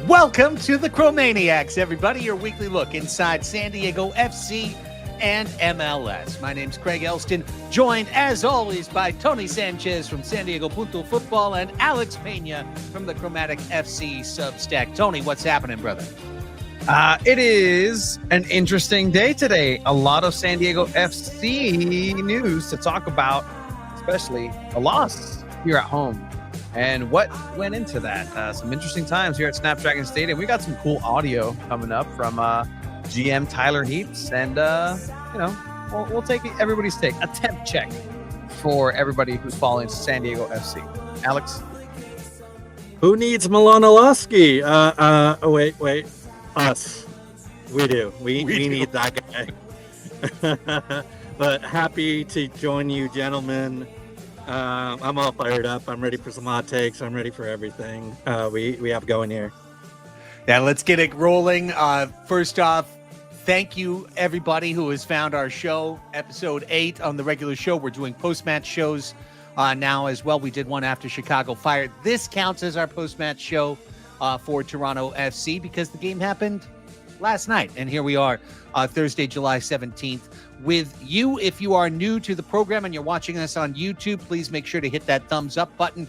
Welcome to the Chromaniacs, everybody. Your weekly look inside San Diego FC and MLS. My name's Craig Elston, joined as always by Tony Sanchez from SanDiego.Futbol and Alex Pena from the Chromatic FC Substack. Tony, what's happening, brother? It is an interesting day today. A lot of San Diego FC news to talk about, especially a loss here at home and what went into that. Some interesting times here at Snapdragon Stadium. We got some cool audio coming up from GM Tyler Heaps, and we'll take everybody's take, a temp check for everybody who's following San Diego FC. Alex, who needs Milan Iloski? Wait. Us. We do. We need that guy. But happy to join you, gentlemen. I'm all fired up. I'm ready for some hot takes. I'm ready for everything we have going here. Yeah, let's get it rolling. First off, thank you, everybody who has found our show, episode 8 on the regular show. We're doing post-match shows now as well. We did one after Chicago Fire. This counts as our post-match show for Toronto FC because the game happened last night. And here we are, Thursday, July 17th, with you. If you are new to the program and you're watching us on YouTube, please make sure to hit that thumbs up button.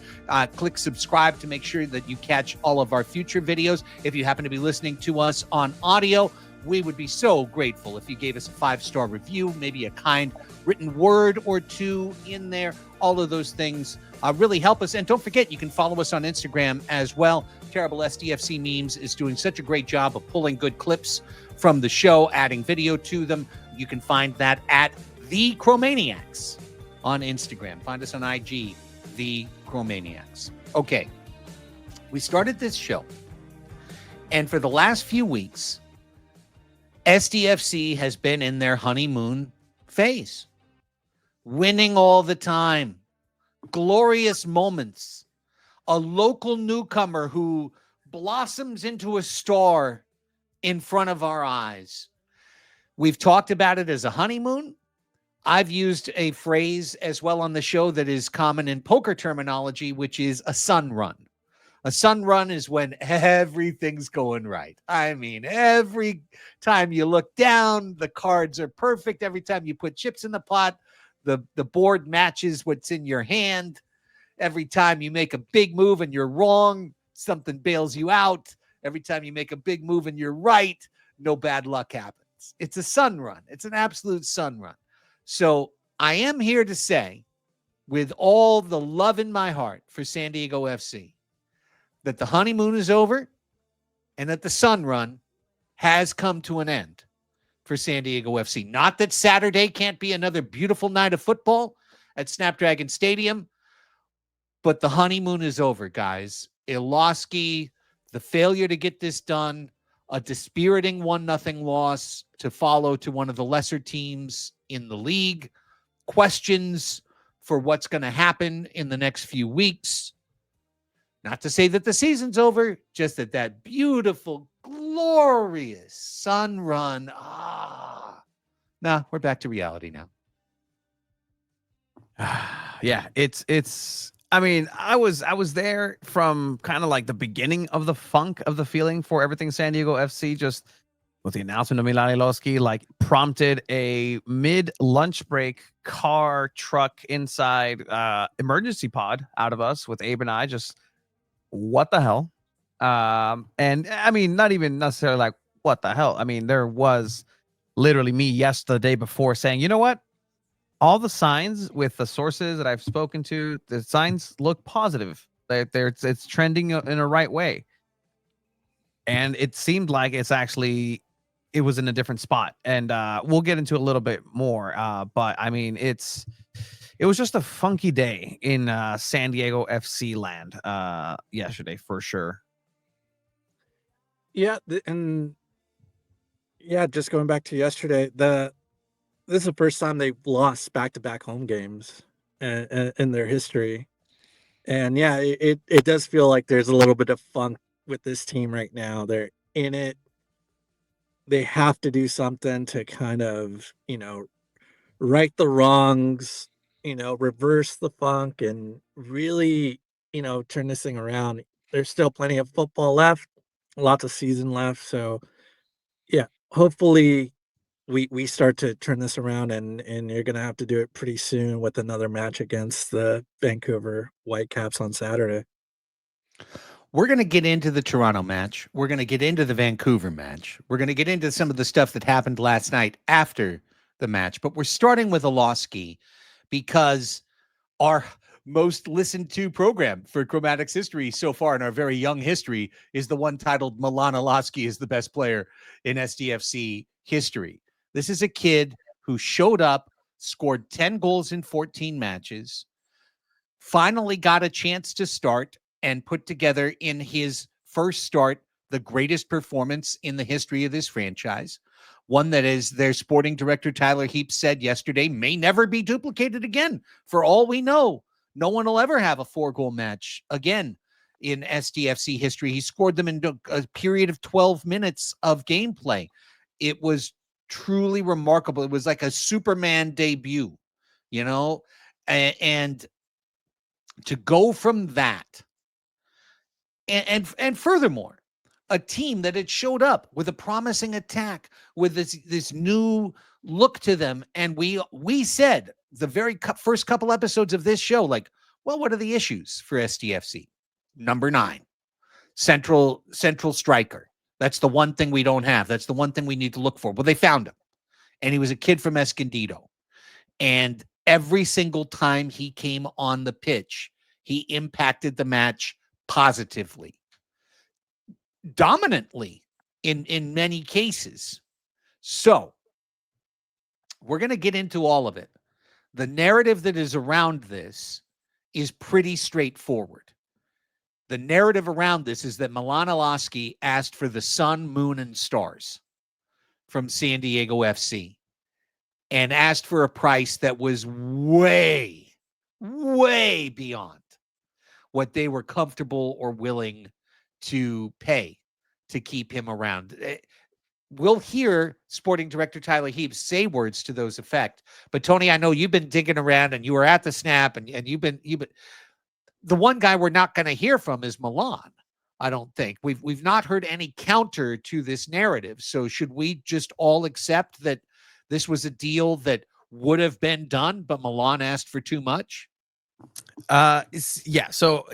Click subscribe to make sure that you catch all of our future videos. If you happen to be listening to us on audio, we would be so grateful if you gave us a 5-star review, maybe a kind written word or two in there. All of those things really help us. And don't forget, you can follow us on Instagram as well. Terrible SDFC Memes is doing such a great job of pulling good clips from the show, adding video to them. You can find that at The Chromaniacs on Instagram. Find us on IG, The Chromaniacs. Okay, we started this show, and for the last few weeks, SDFC has been in their honeymoon phase, winning all the time, glorious moments, a local newcomer who blossoms into a star in front of our eyes. We've talked about it as a honeymoon. I've used a phrase as well on the show that is common in poker terminology, which is a sun run. A sun run is when everything's going right. I mean, every time you look down, the cards are perfect. Every time you put chips in the pot, the board matches what's in your hand. Every time you make a big move and you're wrong, something bails you out. Every time you make a big move and you're right, no bad luck happens. It's a sun run. It's an absolute sun run. So I am here to say, with all the love in my heart for San Diego FC, that the honeymoon is over and that the sun run has come to an end for San Diego FC. Not that Saturday can't be another beautiful night of football at Snapdragon Stadium, but the honeymoon is over, guys. Iloski, the failure to get this done, a dispiriting 1-0 loss to follow to one of the lesser teams in the league, questions for what's going to happen in the next few weeks. Not to say that the season's over, just that beautiful, glorious sun run. Nah, we're back to reality now. yeah, it's. I mean, I was there from kind of like the beginning of the funk of the feeling for everything San Diego FC, just with the announcement of Milan Iloski, like prompted a mid-lunch break car truck inside emergency pod out of us with Abe and I. Just what the hell? And I mean, not even necessarily like what the hell. I mean, there was literally me yesterday before saying, you know what? All the signs with the sources that I've spoken to, the signs look positive. It's trending in a right way. And it seemed like it was in a different spot. And we'll get into a little bit more. But I mean, it was just a funky day in San Diego FC land yesterday for sure. Yeah, just going back to yesterday, this is the first time they've lost back-to-back home games in their history. And yeah, it does feel like there's a little bit of funk with this team right now. They're in it. They have to do something to kind of, right the wrongs, reverse the funk and really, turn this thing around. There's still plenty of football left. lots of season left. So yeah, hopefully we start to turn this around, and you're gonna have to do it pretty soon with another match against the Vancouver Whitecaps on Saturday. We're going to get into the Toronto match. We're going to get into the Vancouver match. We're going to get into some of the stuff that happened last night after the match. But we're starting with Iloski because our most listened to program for Chromaniacs history so far in our very young history is the one titled Milan Iloski is the best player in SDFC history. This is a kid who showed up, scored 10 goals in 14 matches, finally got a chance to start, and put together in his first start the greatest performance in the history of this franchise. One that, is their sporting director Tyler Heaps said yesterday, may never be duplicated again. For all we know, no one will ever have a 4-goal match again in SDFC history. He scored them in a period of 12 minutes of gameplay. It was truly remarkable. It was like a Superman debut, you know, and to go from that, and furthermore, a team that had showed up with a promising attack, with this new look to them, and we said the very first couple episodes of this show, like, well, what are the issues for SDFC? Number 9, central striker. That's the one thing we don't have. That's the one thing we need to look for. Well, they found him, and he was a kid from Escondido, and every single time he came on the pitch, he impacted the match positively, dominantly in many cases. So we're going to get into all of it. The narrative that is around this is pretty straightforward. The narrative around this is that Milan Iloski asked for the sun, moon, and stars from SanDiego.FC and asked for a price that was way, way beyond what they were comfortable or willing to pay to keep him around. We'll hear sporting director Tyler Heaps say words to those effect. But Tony, I know you've been digging around and you were at the snap, and you've been the one guy we're not going to hear from is Milan. I don't think we've not heard any counter to this narrative. So should we just all accept that this was a deal that would have been done, but Milan asked for too much? Yeah. So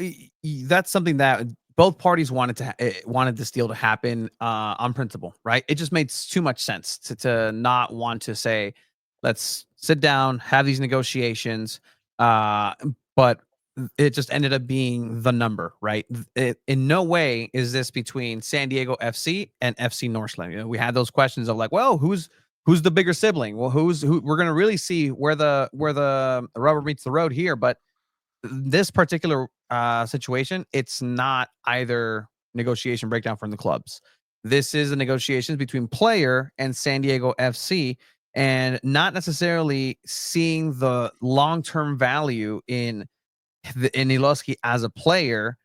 that's something that both parties wanted this deal to happen on principle, right? It just made too much sense to not want to say, let's sit down, have these negotiations. But it just ended up being the number, right? In no way is this between SanDiego.FC and FC Northland. You know, we had those questions of like, well, who's the bigger sibling? Well, who? We're going to really see where the rubber meets the road here. But this particular situation, it's not either negotiation breakdown from the clubs. This is a negotiations between player and SanDiego.FC, and not necessarily seeing the long-term value in Iloski as a player,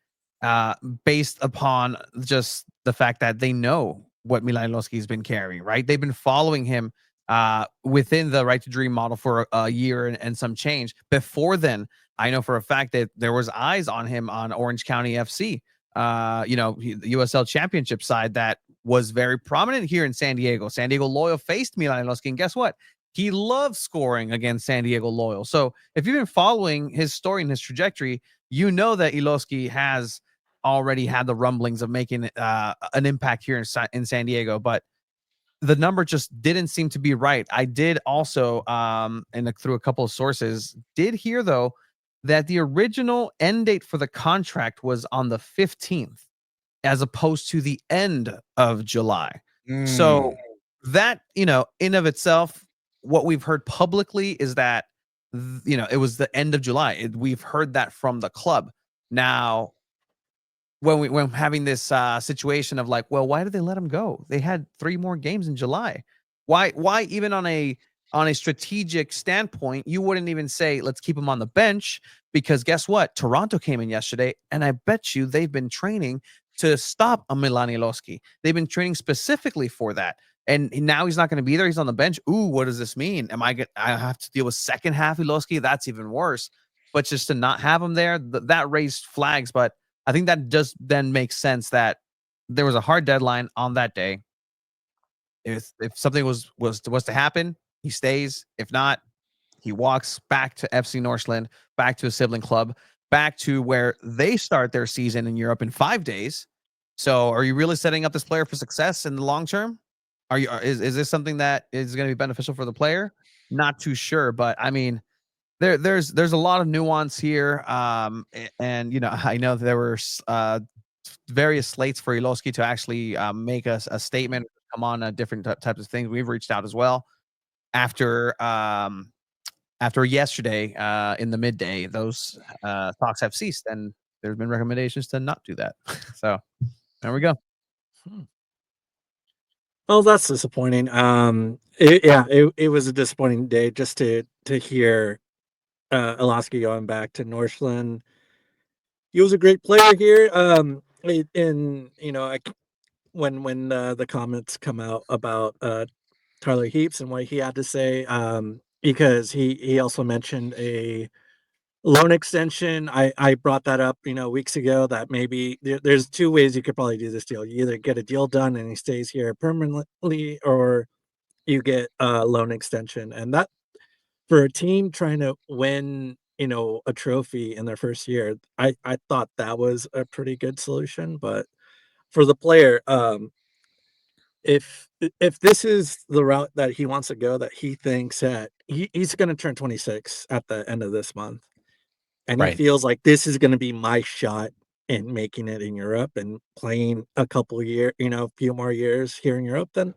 based upon just the fact that they know what Milan Iloski has been carrying, right? They've been following him within the Right to Dream model for a year and some change. Before then, I know for a fact that there was eyes on him on Orange County FC, the USL Championship side that was very prominent here in SanDiego. SanDiego Loyal faced Milan Iloski, and guess what? He loves scoring against SanDiego Loyal. So if you've been following his story and his trajectory, you know that Iloski has already had the rumblings of making an impact here in SanDiego, but the number just didn't seem to be right. I did also, through a couple of sources, did hear though that the original end date for the contract was on the 15th, as opposed to the end of July. So that, in of itself, what we've heard publicly is that, it was the end of July. We've heard that from the club. Now, when having this situation of like, well, why did they let him go? They had 3 more games in July. Why even on a strategic standpoint, you wouldn't even say, let's keep him on the bench, because guess what? Toronto came in yesterday, and I bet you they've been training to stop a Milan Iloski. They've been training specifically for that. And now he's not going to be there. He's on the bench. Ooh, what does this mean? I have to deal with second half Iloski? That's even worse. But just to not have him there, that raised flags. But I think that just then makes sense that there was a hard deadline on that day. If something was to happen, he stays. If not, he walks back to FC Northland, back to a sibling club, back to where they start their season in Europe in 5 days. So, are you really setting up this player for success in the long term? Is this something that is going to be beneficial for the player? Not too sure, but I mean, there's a lot of nuance here. And I know there were various slates for Iloski to actually make us a statement, come on different types of things. We've reached out as well after yesterday in the midday. Those talks have ceased, and there's been recommendations to not do that. So there we go. Well, that's disappointing. It was a disappointing day just to hear Iloski going back to Northland. He was a great player here. And when the comments come out about Tyler Heaps and what he had to say, because he also mentioned a loan extension. I brought that up, weeks ago, that maybe there's two ways you could probably do this deal. You either get a deal done and he stays here permanently, or you get a loan extension. And that, for a team trying to win, a trophy in their first year, I thought that was a pretty good solution. But for the player, if this is the route that he wants to go, that he thinks that he's going to turn 26 at the end of this month, and he Right. feels like this is going to be my shot in making it in Europe and playing a couple year, a few more years here in Europe, then,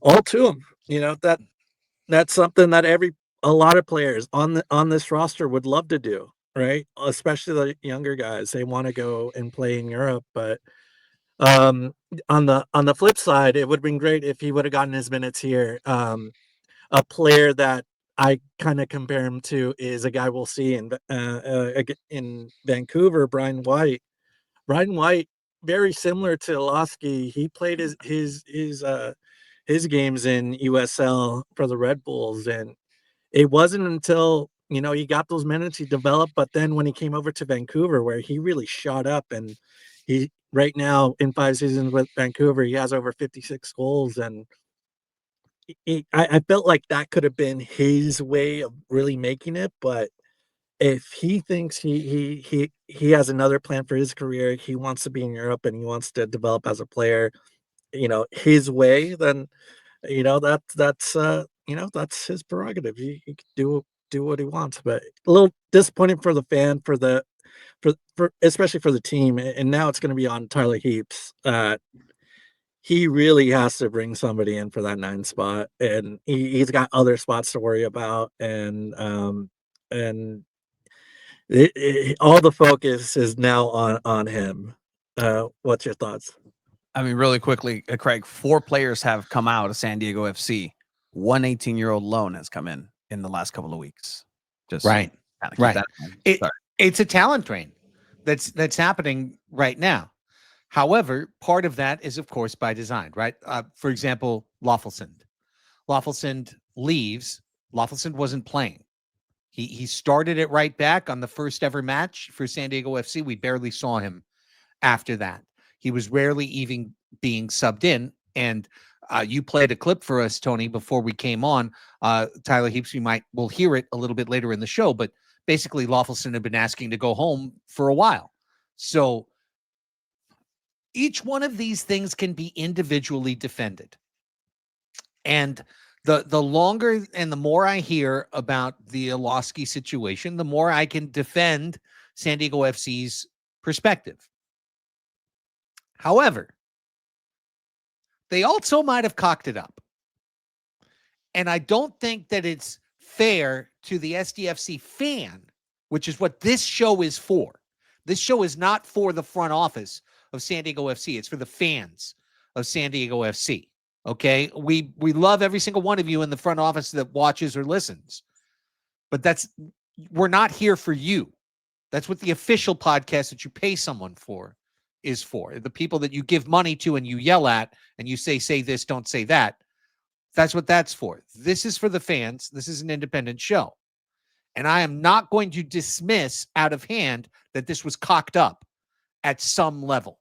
all to him. That's something that a lot of players on this roster would love to do, right? Especially the younger guys. They want to go and play in Europe, but on the flip side, it would have been great if he would have gotten his minutes here. A player that I kind of compare him to is a guy we'll see in Vancouver, Brian White. Brian White, very similar to Iloski. He played his games in USL for the Red Bulls, and it wasn't until he got those minutes, he developed. But then when he came over to Vancouver, where he really shot up, and he right now in 5 seasons with Vancouver, he has over 56 goals, and I felt like that could have been his way of really making it. But if he thinks he has another plan for his career, he wants to be in Europe and he wants to develop as a player, his way, then that's his prerogative. He can do what he wants. But a little disappointing for the fan, for especially for the team. And now it's going to be on Tyler Heaps. He really has to bring somebody in for that 9 spot, and he's got other spots to worry about. And all the focus is now on him. What's your thoughts? I mean, really quickly, Craig, 4 players have come out of San Diego FC. One 18-year-old loan has come in the last couple of weeks. Just Right. keep Right. that in mind. Sorry. It's a talent drain that's happening right now. However, part of that is, of course, by design, right? For example, Loffelsund leaves. Loffelsund wasn't playing. He started at right back on the first ever match for San Diego FC. We barely saw him after that. He was rarely even being subbed in. And you played a clip for us, Tony, before we came on. Tyler Heaps, we'll hear it a little bit later in the show, but basically Loffelsund had been asking to go home for a while. So each one of these things can be individually defended. And the longer and the more I hear about the Iloski situation, the more I can defend San Diego FC's perspective. However, they also might have cocked it up. And I don't think that it's fair to the SDFC fan, which is what this show is for. This show is not for the front office of San Diego FC. It's for the fans of San Diego FC. Okay? We love every single one of you in the front office that watches or listens. But we're not here for you. That's what the official podcast that you pay someone for is for. The people that you give money to and you yell at and you say this, don't say that. That's what that's for. This is for the fans. This is an independent show. And I am not going to dismiss out of hand that this was cocked up at some level.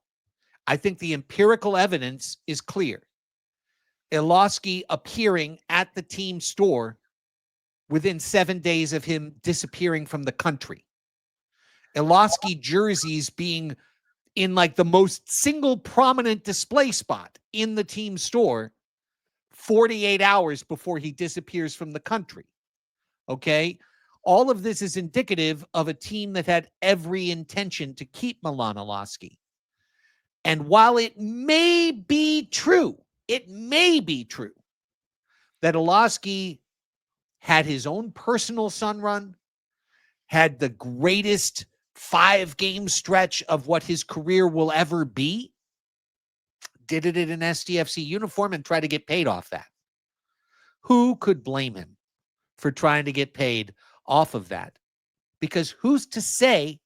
I think the empirical evidence is clear. Iloski appearing at the team store within 7 days of him disappearing from the country. Iloski jerseys being in like the most single prominent display spot in the team store 48 hours before he disappears from the country. Okay? All of this is indicative of a team that had every intention to keep Milan Iloski. And while it may be true that Iloski had his own personal sun run, had the greatest 5-game stretch of what his career will ever be, did it in an SDFC uniform and try to get paid off that. Who could blame him for trying to get paid off of that? Because who's to say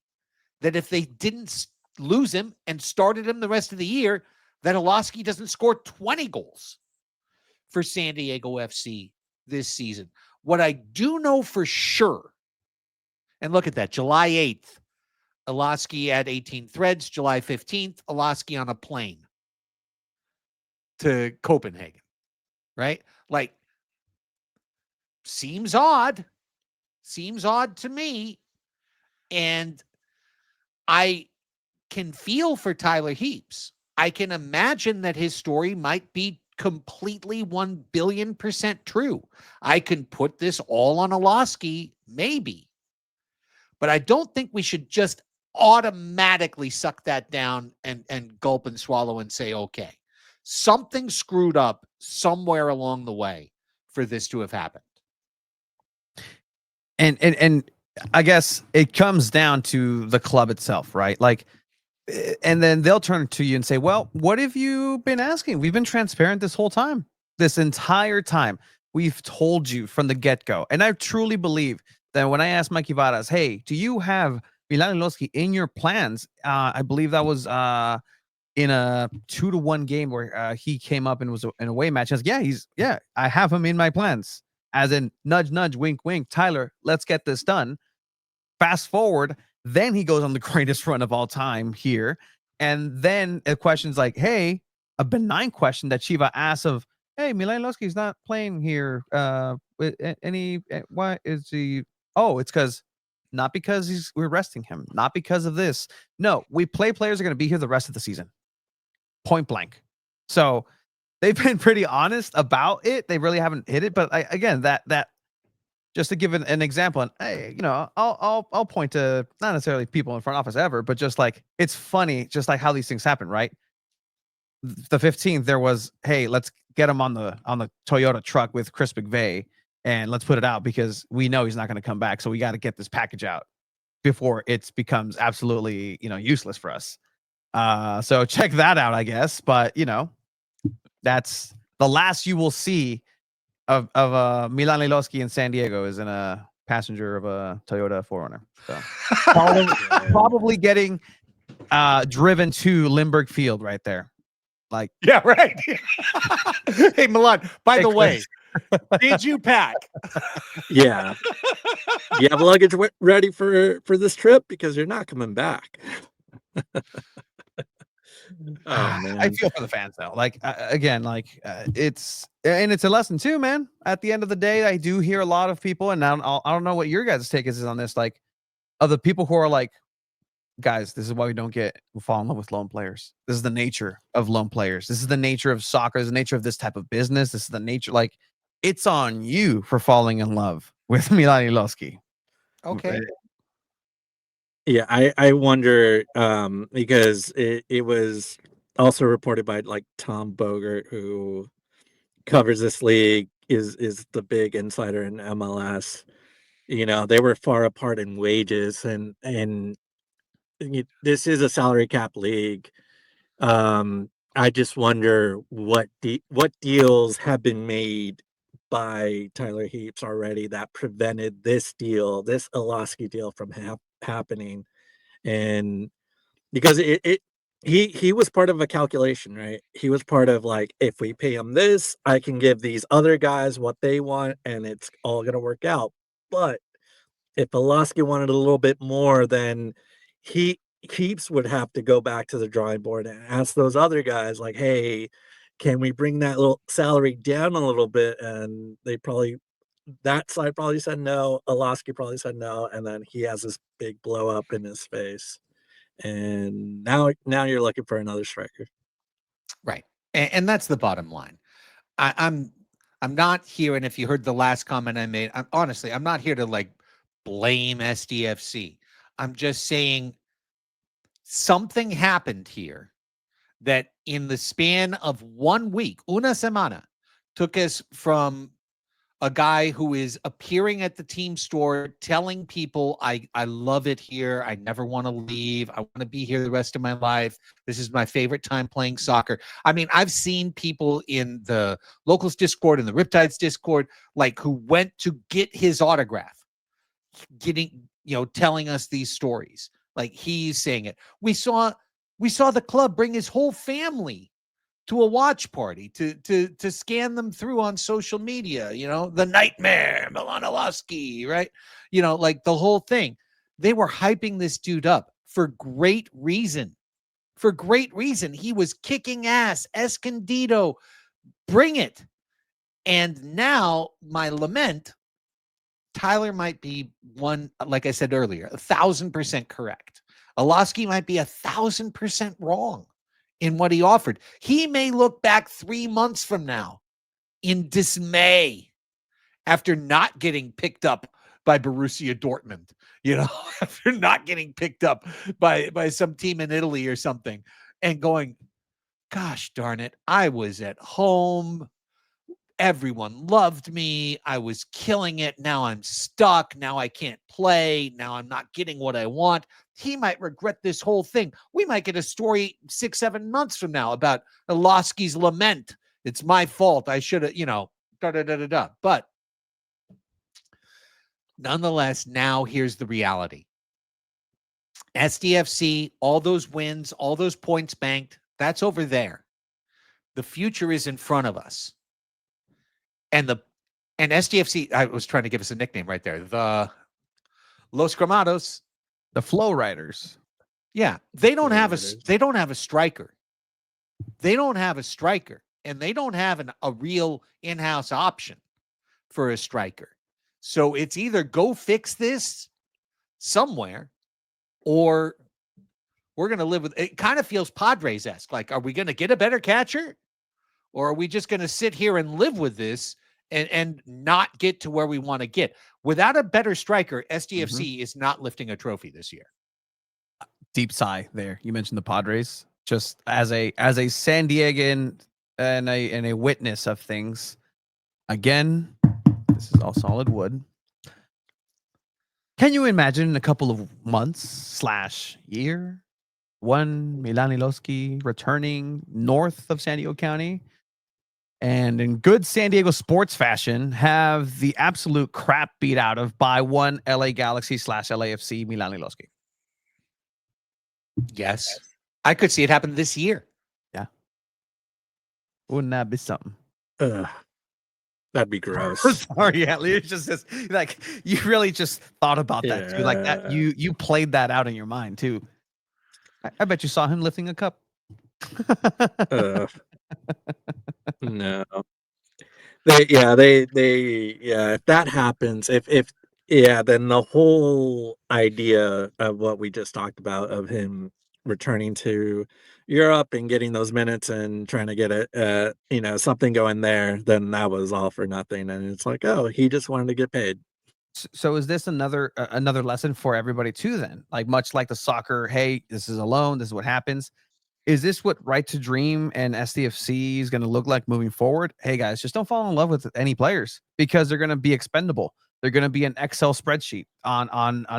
that if they didn't lose him and started him the rest of the year, that Iloski doesn't score 20 goals for San Diego FC this season? What I do know for sure, and look at that, July 8th, Iloski had 18 threads. July 15th, Iloski on a plane to Copenhagen, right? Like, seems odd to me. And I can feel for Tyler Heaps. I can imagine that his story might be completely 1 billion% true. I can put this all on Iloski, maybe. But I don't think we should just automatically suck that down and gulp and swallow and say, okay, something screwed up somewhere along the way for this to have happened. And I guess it comes down to the club itself, right? Like, and then they'll turn to you and say, well, what have you been asking? We've been transparent this whole time, this entire time. We've told you from the get-go. And I truly believe that when I asked Mikey Varas, hey, do you have Milan Iloski in your plans? I believe that was in a 2-1 game where he came up and was an away match. I was like, yeah, I have him in my plans. As in, nudge, nudge, wink, wink. Tyler, let's get this done. Fast forward, then he goes on the greatest run of all time here. And then a question's like, hey, a benign question that Shiva asks of, hey, Milan Iloski's not playing here. Why is he? Oh, it's because not because we're resting him, not because of this. No, players are going to be here the rest of the season. Point blank. So they've been pretty honest about it. They really haven't hit it. But again, that just to give an example, and hey, I'll point to not necessarily people in front office ever, but just like it's funny, just like how these things happen, right? The 15th, there was, hey, let's get him on the Toyota truck with Chris McVeigh, and let's put it out because we know he's not going to come back. So we got to get this package out before it becomes absolutely, useless for us. So check that out, I guess. But that's the last you will see of Milan Iloski in San Diego is in a passenger of a Toyota 4Runner. So probably getting driven to Lindbergh Field right there. Like, yeah, right. Hey, Milan, by the way, did you pack? Yeah. You have luggage ready for this trip because you're not coming back. Oh, man. I feel for the fans though. Like again, it's a lesson too, man. At the end of the day, I do hear a lot of people, and now I don't know what your guys' take is on this. Like, of the people who are like, guys, this is why we don't fall in love with lone players. This is the nature of lone players. This is the nature of soccer. This is the nature of this type of business. This is the nature. Like, it's on you for falling in love with Milan Iloski. Okay. Yeah, I wonder because it was also reported by like Tom Bogert, who covers this league, is the big insider in MLS. They were far apart in wages, and this is a salary cap league. I just wonder what deals have been made by Tyler Heaps already that prevented this Iloski deal from happening. And because he was part of a calculation, right? He was part of like, if we pay him this, I can give these other guys what they want and it's all going to work out. But if Iloski wanted a little bit more, then Keeps would have to go back to the drawing board and ask those other guys, like, "Hey, can we bring that little salary down a little bit?" And that side probably said no. Iloski probably said no, and then he has this big blow up in his face. And now you're looking for another striker. Right. And that's the bottom line. I'm not here, and if you heard the last comment I made, I'm not here to like blame SDFC. I'm just saying something happened here that in the span of 1 week, una semana, took us from a guy who is appearing at the team store telling people, I love it here. I never want to leave. I want to be here the rest of my life. This is my favorite time playing soccer. I mean, I've seen people in the Locals Discord and the Riptides Discord, like, who went to get his autograph, telling us these stories. Like, he's saying it. We saw the club bring his whole family to a watch party to scan them through on social media, the nightmare, Milan Iloski, right? Like the whole thing. They were hyping this dude up for great reason. For great reason. He was kicking ass. Escondido, bring it. And now my lament, Tyler might be one, like I said earlier, 1,000% correct. Iloski might be 1,000% wrong in what he offered. He may look back 3 months from now in dismay after not getting picked up by Borussia Dortmund, after not getting picked up by some team in Italy or something, and going, gosh darn it, I was at home. Everyone loved me. I was killing it. Now I'm stuck. Now I can't play. Now I'm not getting what I want. He might regret this whole thing. We might get a story 6-7 months from now about Iloski's lament. It's my fault. I should have, da-da-da-da-da. But nonetheless, now here's the reality. SDFC, all those wins, all those points banked, that's over there. The future is in front of us. And SDFC, I was trying to give us a nickname right there. The Los Cremados, the Flow Riders. Yeah, they don't have a striker. They don't have a striker, and they don't have a real in-house option for a striker. So it's either go fix this somewhere, or we're going to live with it. Kind of feels Padres-esque. Like, are we going to get a better catcher? Or are we just going to sit here and live with this and not get to where we want to get? Without a better striker, SDFC is not lifting a trophy this year. Deep sigh there. You mentioned the Padres. Just as a San Diegan and a witness of things. Again, this is all solid wood. Can you imagine a couple of months / year, one Milan Iloski returning north of San Diego County, and in good San Diego sports fashion, have the absolute crap beat out of by one LA Galaxy / LAFC Milan Iloski? Yes. I could see it happen this year. Yeah. Wouldn't that be something? That'd be gross. Sorry, yeah. It's just like, you really just thought about that too. Like that, you played that out in your mind too. I bet you saw him lifting a cup. No. If that happens, then the whole idea of what we just talked about, of him returning to Europe and getting those minutes and trying to get something going there, then that was all for nothing. And it's like, oh, he just wanted to get paid. So is this another lesson for everybody too then? Like, much like the soccer, hey, this is a loan, this is what happens. Is this what Right to Dream and SDFC is going to look like moving forward? Hey guys, just don't fall in love with any players, because they're going to be expendable. They're going to be an Excel spreadsheet on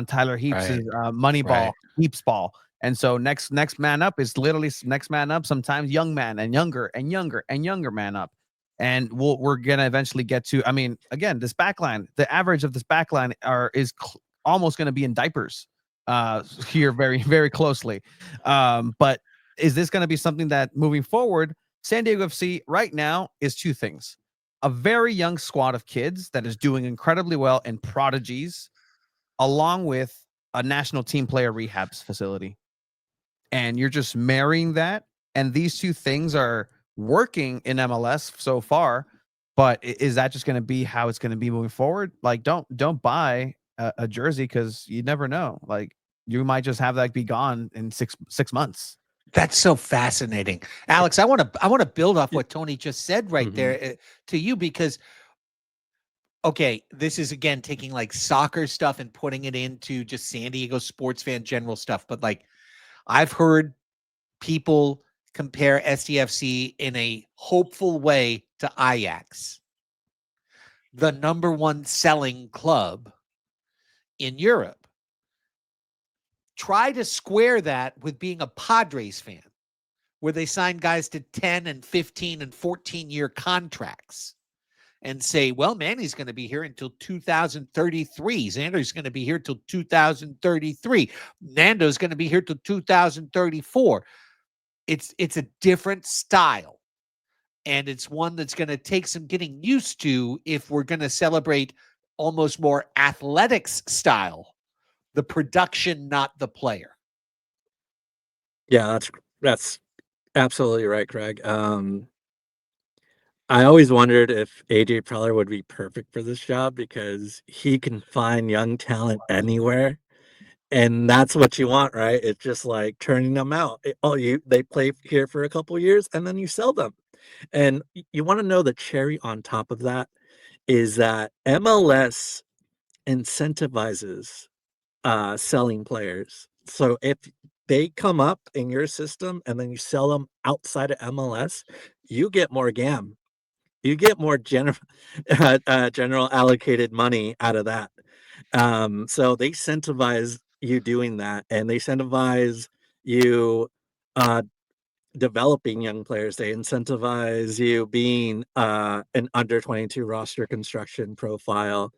Tyler Heaps' Moneyball, Heaps ball. And so next man up is literally next man up, sometimes young man and younger and younger and younger man up. And we're going to eventually get to, I mean, again, this backline, the average of this backline is almost going to be in diapers here very, very closely. But is this going to be something that moving forward, San Diego FC right now is two things: a very young squad of kids that is doing incredibly well in prodigies, along with a national team player rehabs facility. and you're just marrying that. And these two things are working in MLS so far. But is that just going to be how it's going to be moving forward? Like, don't buy a jersey because you never know. Like, you might just have that be gone in six months. That's so fascinating, Alex. I want to build off what Tony just said right there to you, because okay, this is again taking like soccer stuff and putting it into just San Diego sports fan general stuff. But like, I've heard people compare SDFC in a hopeful way to Ajax, the number one selling club in Europe. Try to square that with being a Padres fan, where they sign guys to 10 and 15 and 14-year contracts and say, well, Manny's going to be here until 2033. Xander's going to be here till 2033. Nando's going to be here till 2034. It's a different style. And it's one that's going to take some getting used to if we're going to celebrate almost more athletics style, the production, not the player. Yeah, that's absolutely right, Craig. I always wondered if AJ Preller would be perfect for this job because he can find young talent anywhere. And that's what you want, right? It's just like turning them out. They play here for a couple years and then you sell them. And you want to know the cherry on top of that is that MLS incentivizes selling players. So if they come up in your system and then you sell them outside of MLS, you get more GAM. You get more general allocated money out of that. So they incentivize you doing that, and they incentivize you developing young players. They incentivize you being an under 22 roster construction profile.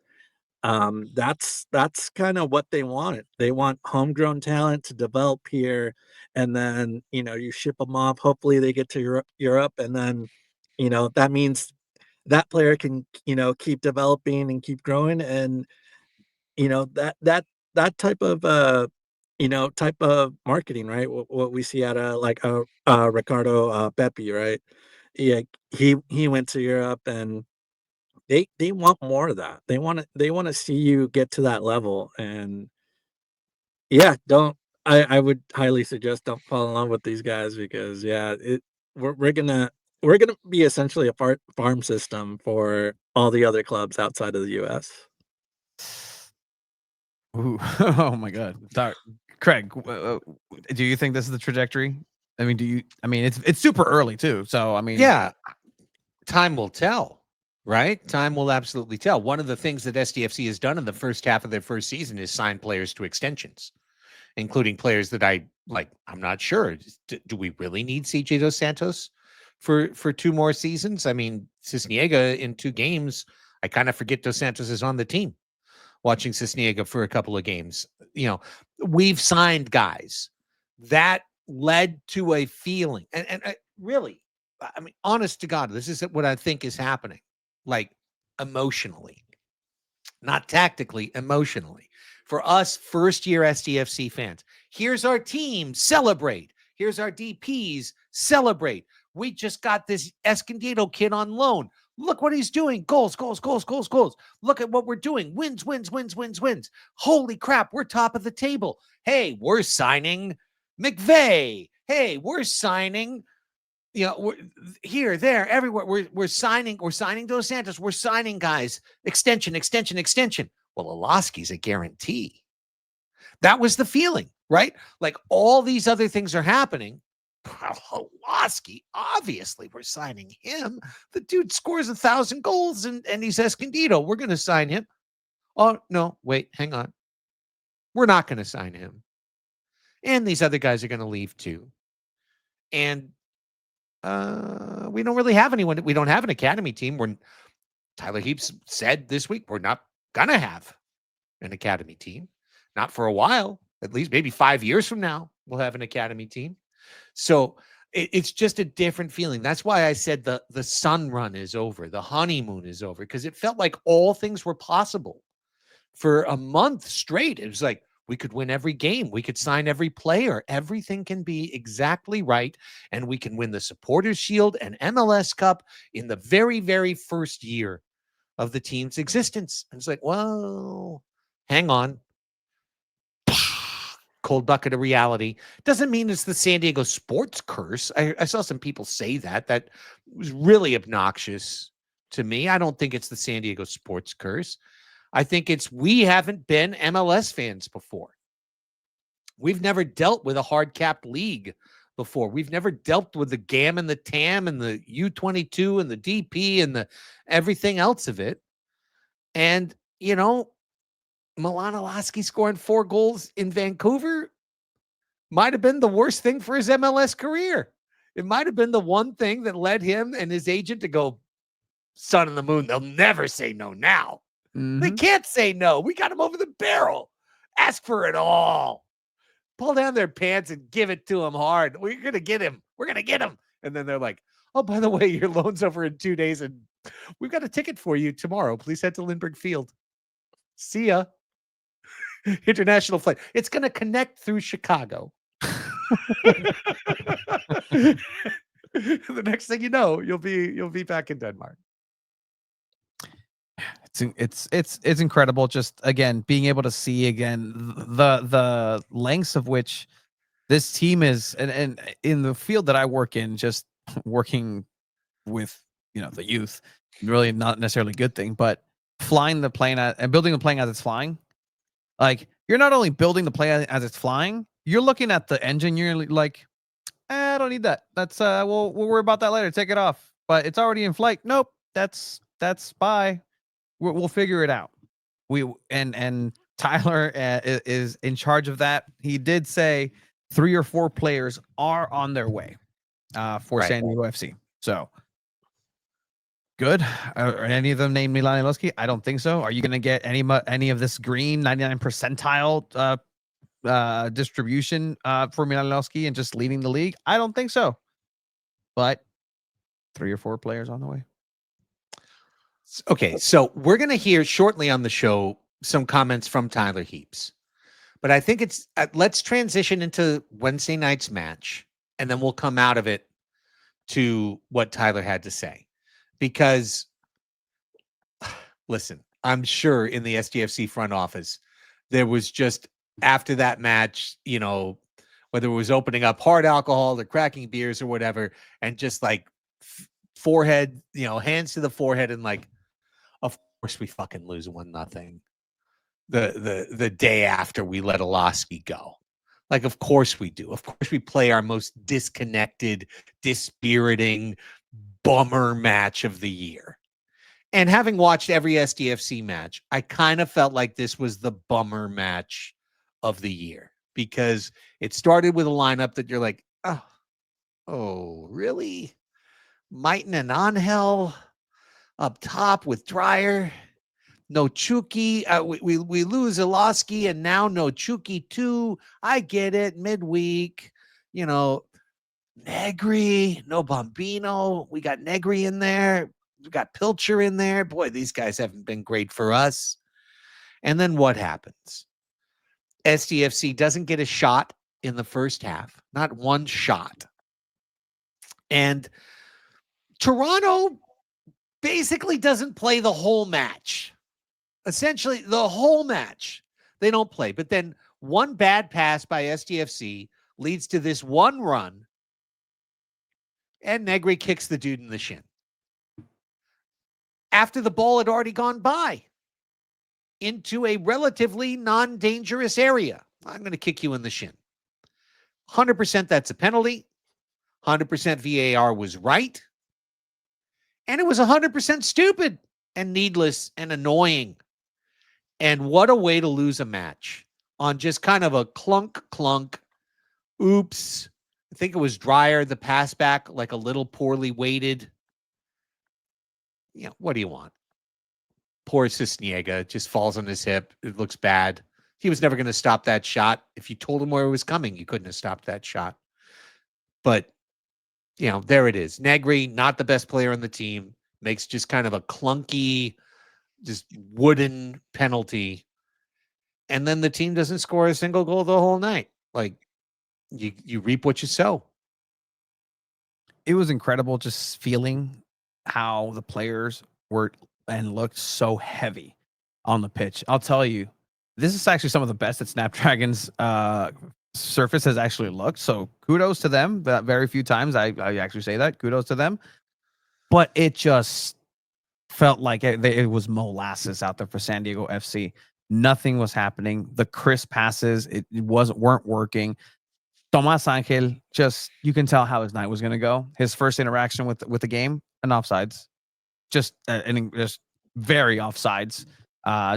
That's kind of what they want. They want homegrown talent to develop here, and then you ship them off. Hopefully, they get to Europe, and then that means that player can keep developing and keep growing, and that type of marketing, right? What we see out of like Ricardo Pepi, right? Yeah, he went to Europe, and they want more of that. They want to see you get to that level, and yeah, don't I would highly suggest don't fall in love with these guys because yeah, we're gonna we're gonna be essentially a farm system for all the other clubs outside of the U.S. Ooh. Oh my God. Craig, do you think this is the trajectory? I mean, it's super early too. So, I mean, Yeah, time will tell, right? Time will absolutely tell. One of the things that SDFC has done in the first half of their first season is sign players to extensions, including players that I'm not sure. Do we really need CJ Dos Santos for 2 more seasons? I mean, Cisniega in 2 games, I kind of forget Dos Santos is on the team. Watching Cisniega for a couple of games, we've signed guys that led to a feeling, and really, I mean, honest to God, this is what I think is happening, like emotionally, not tactically, emotionally. For us first year SDFC fans, here's our team, celebrate. Here's our DPs, celebrate. We just got this Escondido kid on loan. Look what he's doing. Goals, goals, goals, goals, goals. Look at what we're doing. Wins, wins, wins, wins, wins. Holy crap, we're top of the table. Hey, we're signing McVeigh. Hey, we're signing, we're here, there, everywhere. We're signing Dos Santos. We're signing guys. Extension, extension, extension. Well, Iloski's a guarantee. That was the feeling, right? Like all these other things are happening. Iloski, obviously, we're signing him. The dude scores 1,000 goals and he's Escondido. We're going to sign him. Oh, no, wait, hang on. We're not going to sign him. And these other guys are going to leave too. And we don't really have anyone. We don't have an academy team. Tyler Heaps said this week, we're not going to have an academy team. Not for a while, at least maybe 5 years from now, we'll have an academy team. So it's just a different feeling. That's why I said the sun run is over. The honeymoon is over because it felt like all things were possible for a month straight. It was like We could win every game. We could sign every player. Everything can be exactly right. And we can win the Supporters Shield and MLS Cup in the very, very first year of the team's existence. And it's like, well, hang on. Cold bucket of reality. Doesn't mean it's the San Diego sports curse. I saw some people say that. That was really obnoxious to me. I don't think it's the San Diego sports curse. I think it's we haven't been MLS fans before. We've never dealt with a hard capped league before. We've never dealt with the GAM and the TAM and the U22 and the DP and the everything else of it. And, you know, Milan Iloski scoring 4 goals in Vancouver might have been the worst thing for his MLS career. It might have been the one thing that led him and his agent to go, Sun and the Moon, they'll never say no now. They can't say no. We got him over the barrel. Ask for it all. Pull down their pants and give it to him hard. We're going to get him. We're going to get him. And then they're like, oh, by the way, your loan's over in 2 days and we've got a ticket for you tomorrow. Please head to Lindbergh Field. See ya. International flight. It's going to connect through Chicago. The next thing you know, you'll be back in Denmark. It's incredible. Just again, being able to see again the lengths of which this team is, and in the field that I work in, just working with the youth, really not necessarily a good thing, but flying the plane and building the plane as it's flying. Like, you're not only building the plane as it's flying, you're looking at the engine. You're like, I don't need that. That's we'll worry about that later. Take it off. But it's already in flight. Nope. That's bye. We'll figure it out. And Tyler is in charge of that. He did say 3 or 4 players are on their way for San Diego FC. So good. Are any of them named Milan Iloski? I don't think so. Are you going to get any of this green 99 percentile distribution for Milan Iloski and just leading the league? I don't think so. But 3 or 4 players on the way. Okay, so we're going to hear shortly on the show some comments from Tyler Heaps. But I think it's let's transition into Wednesday night's match, and then we'll come out of it to what Tyler had to say. Because, listen, I'm sure in the SDFC front office, there was just, after that match, whether it was opening up hard alcohol or cracking beers or whatever, and just like forehead, hands to the forehead and like, of course we fucking lose 1-0 the day after we let Iloski go. Like, of course we do. Of course we play our most disconnected, dispiriting, bummer match of the year. And having watched every SDFC match, I kind of felt like this was the bummer match of the year, because it started with a lineup that you're like, oh, really? Mighton and Angel up top with Dreyer. No Chucky. We lose Iloski and now no Chucky too. I get it. Midweek, Negri, no Bombino. We got Negri in there. We got Pilcher in there. Boy, these guys haven't been great for us. And then what happens? SDFC doesn't get a shot in the first half. Not one shot. And Toronto basically doesn't play the whole match. Essentially, the whole match, they don't play. But then one bad pass by SDFC leads to this one run, and Negri kicks the dude in the shin after the ball had already gone by into a relatively non-dangerous area. I'm going to kick you in the shin. 100% that's a penalty. 100% VAR was right. And it was 100% stupid and needless and annoying. And what a way to lose a match on just kind of a clunk. Oops. I think it was Dreyer, the pass back, like a little poorly weighted. What do you want? Poor Cisniega just falls on his hip. It looks bad. He was never going to stop that shot. If you told him where it was coming, you couldn't have stopped that shot. But, there it is. Negri, not the best player on the team, makes just kind of a clunky, just wooden penalty. and then the team doesn't score a single goal the whole night. Like you reap what you sow. It was incredible just feeling how the players were and looked so heavy on the pitch. I'll tell you, this is actually some of the best that Snapdragon's surface has actually looked. So kudos to them. That very few times I actually say that. Kudos to them. But it just felt like it was molasses out there for San Diego FC. Nothing was happening. The crisp passes, weren't working. Tomas Angel, just you can tell how his night was going to go. His first interaction with the game, an offsides, just very offsides.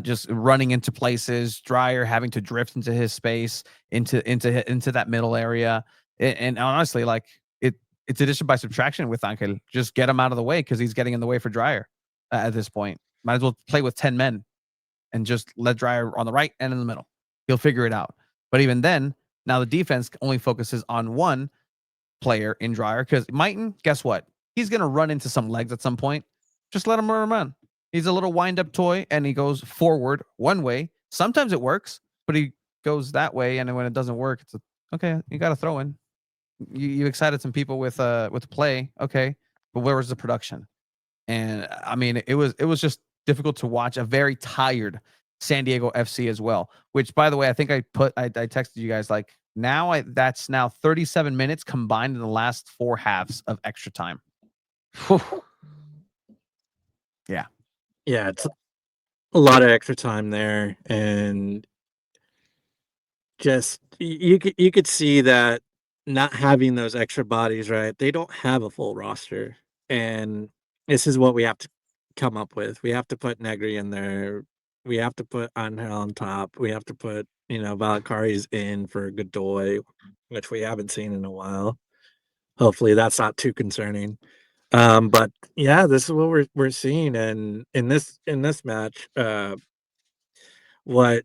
Just running into places, Dreyer having to drift into his space, into that middle area, and honestly, like it's addition by subtraction with Angel. Just get him out of the way because he's getting in the way for Dreyer at this point. Might as well play with 10 men and just let Dreyer on the right and in the middle. He'll figure it out. But even then, now the defense only focuses on one player in Dreyer because Mighton, guess what? He's going to run into some legs at some point. Just let him run. He's a little wind-up toy, and he goes forward one way. Sometimes it works, but he goes that way, and when it doesn't work, it's okay, you got to throw in. You excited some people with play, okay, but where was the production? And I mean, it was just difficult to watch a very tired San Diego FC as well. Which, by the way, I think I texted you guys like that's now 37 minutes combined in the last 4 halves of extra time. Yeah, it's a lot of extra time there, and just you could see that not having those extra bodies, right? They don't have a full roster, and this is what we have to come up with. We have to put Negri in there. We have to put Angel on top. We have to put, Valakari's in for Godoy, which we haven't seen in a while. Hopefully that's not too concerning. But yeah, this is what we're seeing, and in this match, what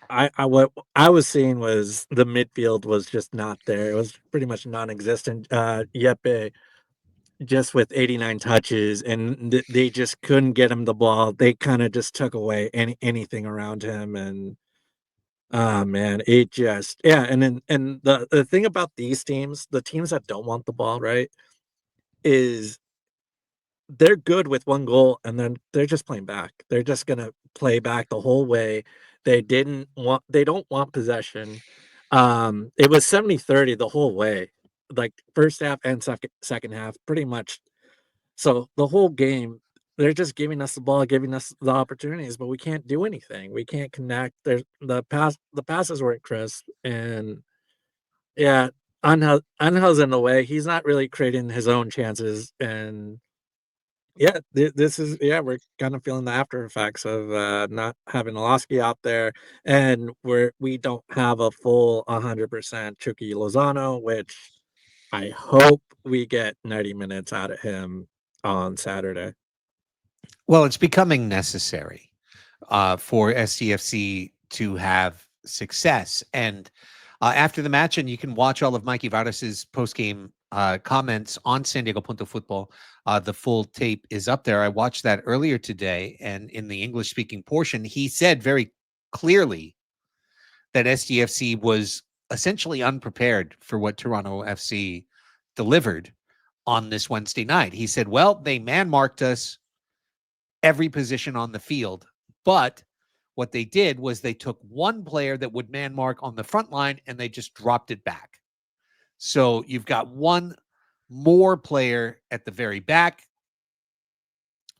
I was seeing was the midfield was just not there. It was pretty much non-existent. Yepe just with 89 touches, and they just couldn't get him the ball. They kind of just took away anything around him, and man, it just And then the thing about these teams, the teams that don't want the ball, right, is they're good with 1 goal, and then they're just playing back. They're just gonna play back the whole way. They don't want possession. It was 70-30 the whole way, like, first half and second half, pretty much. So, the whole game, they're just giving us the ball, giving us the opportunities, but we can't do anything. We can't connect. There's the passes weren't crisp, and yeah, Angel's in the way. He's not really creating his own chances, and yeah, this is we're kind of feeling the after effects of not having Iloski out there, and we don't have a full 100% Chucky Lozano, which I hope we get 90 minutes out of him on Saturday. Well, it's becoming necessary for SDFC to have success. And after the match, and you can watch all of Mikey Vargas's post-game comments on SanDiego.Futbol. The full tape is up there. I watched that earlier today, and in the English-speaking portion, he said very clearly that SDFC was essentially unprepared for what Toronto FC delivered on this Wednesday night. He said, well, they man-marked us every position on the field, but what they did was they took one player that would man mark on the front line and they just dropped it back. So you've got one more player at the very back,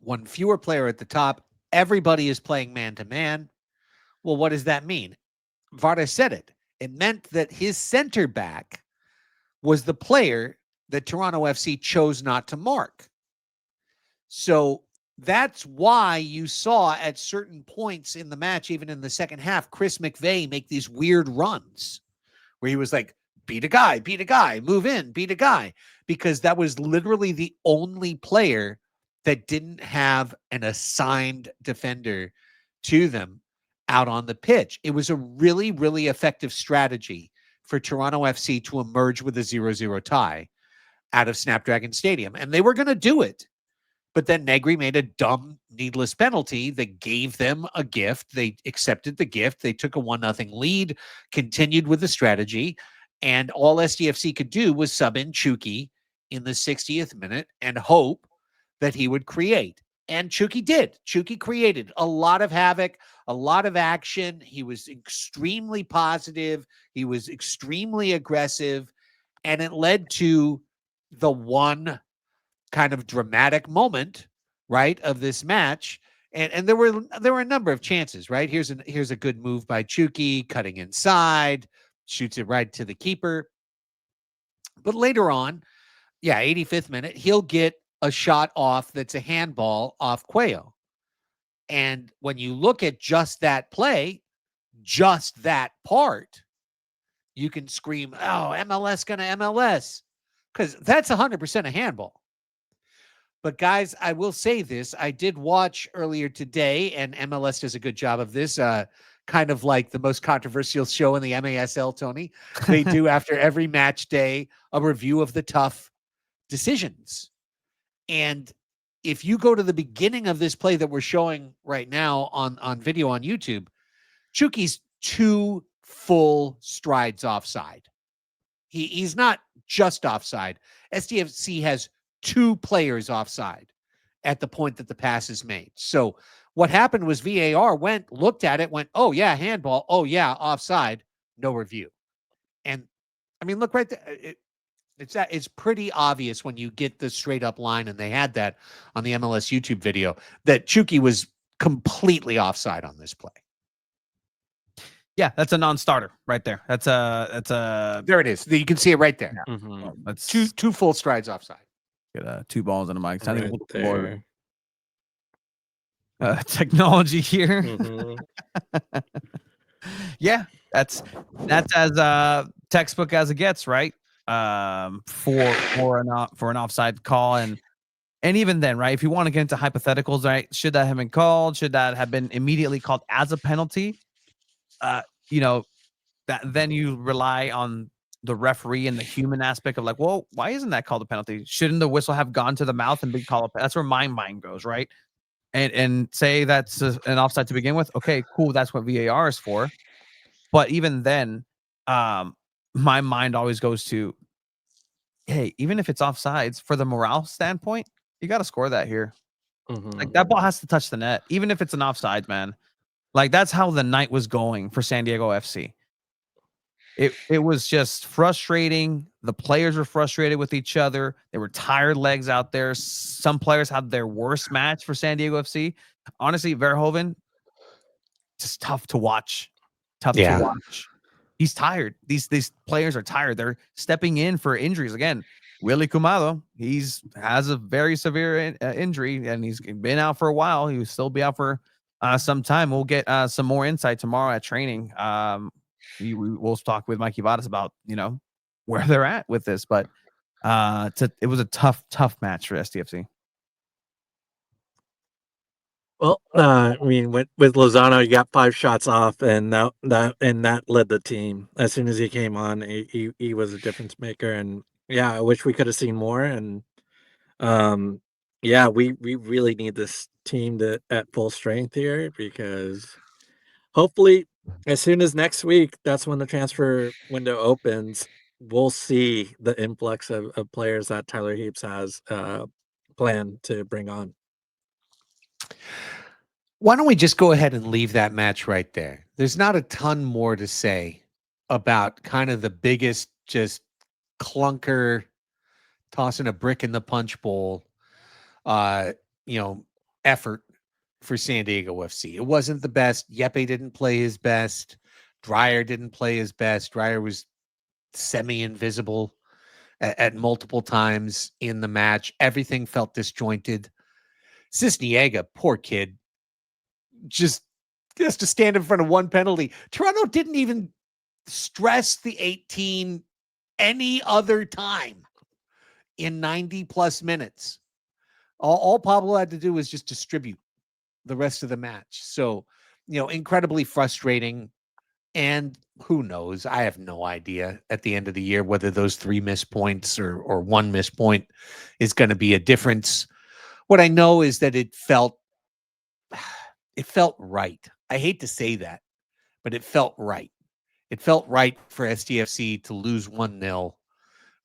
one fewer player at the top. Everybody is playing man-to-man. Well, what does that mean? Varda said it. It meant that his center back was the player that Toronto FC chose not to mark. So that's why you saw at certain points in the match, even in the second half, Chris McVeigh make these weird runs where he was like, beat a guy, move in, beat a guy, because that was literally the only player that didn't have an assigned defender to them out on the pitch. It was a really, really effective strategy for Toronto FC to emerge with a 0-0 tie out of Snapdragon Stadium. And they were going to do it. But then Negri made a dumb, needless penalty that gave them a gift. They accepted the gift. They took a 1-0 lead, continued with the strategy, and all SDFC could do was sub in Chucky in the 60th minute and hope that he would create. And Chucky did. Chucky created a lot of havoc, a lot of action. He was extremely positive. He was extremely aggressive. And it led to the one kind of dramatic moment, right, of this match. And there were a number of chances, right? Here's a good move by Chucky, cutting inside, shoots it right to the keeper. But later on, 85th minute, he'll get a shot off that's a handball off Cuello. And when you look at just that play, just that part, you can scream, oh, MLS gonna MLS, because that's 100% a handball. But guys, I will say this. I did watch earlier today, and MLS does a good job of this, kind of like the most controversial show in the MASL, Tony. They do after every match day a review of the tough decisions. And if you go to the beginning of this play that we're showing right now on video on YouTube, Chucky's 2 full strides offside. He's not just offside. SDFC has 2 players offside at the point that the pass is made. So what happened was VAR looked at it, went, oh yeah, handball. Oh yeah, offside. No review. And I mean, look right there. It's pretty obvious when you get the straight up line, and they had that on the MLS YouTube video, that Chucky was completely offside on this play. Yeah, that's a non-starter right there. That's a there it is. You can see it right there. Yeah. Mhm. That's Two full strides offside. Get 2 balls in a mic. Right there. Technology here. Mhm. Yeah, that's as textbook as it gets, right? For an offside call, and even then, right? If you want to get into hypotheticals, right? Should that have been called? Should that have been immediately called as a penalty? You know, that then you rely on the referee and the human aspect of like, well, why isn't that called a penalty? Shouldn't the whistle have gone to the mouth and been called? That's where my mind goes, right? And say that's an offside to begin with. Okay, cool. That's what VAR is for. But even then, my mind always goes to, hey, even if it's offsides, for the morale standpoint, you got to score that here. Mhm. Like, that ball has to touch the net, even if it's an offside, man. Like, that's how the night was going for San Diego FC. It was just frustrating. The players were frustrated with each other. They were tired legs out there. Some players had their worst match for San Diego FC. Honestly, Verhoeven, just tough to watch. To watch. He's tired. These players are tired. They're stepping in for injuries. Again, Willy Kumado, has a very severe injury, and he's been out for a while. He will still be out for some time. We'll get some more insight tomorrow at training. We'll talk with Mikey Vadas about, where they're at with this, but it was a tough match for SDFC. Well, I mean, with Lozano, he got 5 shots off, and that led the team. As soon as he came on, he was a difference maker, and yeah, I wish we could have seen more. And we really need this team at full strength here, because hopefully, as soon as next week, that's when the transfer window opens, we'll see the influx of players that Tyler Heaps has planned to bring on. Why don't we just go ahead and leave that match right there? There's not a ton more to say about kind of the biggest just clunker, tossing a brick in the punch bowl, effort for San Diego FC. It wasn't the best. Yepe didn't play his best. Dreyer didn't play his best. Dreyer was semi-invisible at multiple times in the match. Everything felt disjointed. Cisniega, poor kid, just has to stand in front of one penalty. Toronto didn't even stress the 18 any other time in 90 plus minutes. All Pablo had to do was just distribute the rest of the match. So, incredibly frustrating. And who knows? I have no idea at the end of the year whether those 3 missed points or 1 missed point is going to be a difference. What I know is that it felt right. I hate to say that, but it felt right. It felt right for SDFC to lose 1-0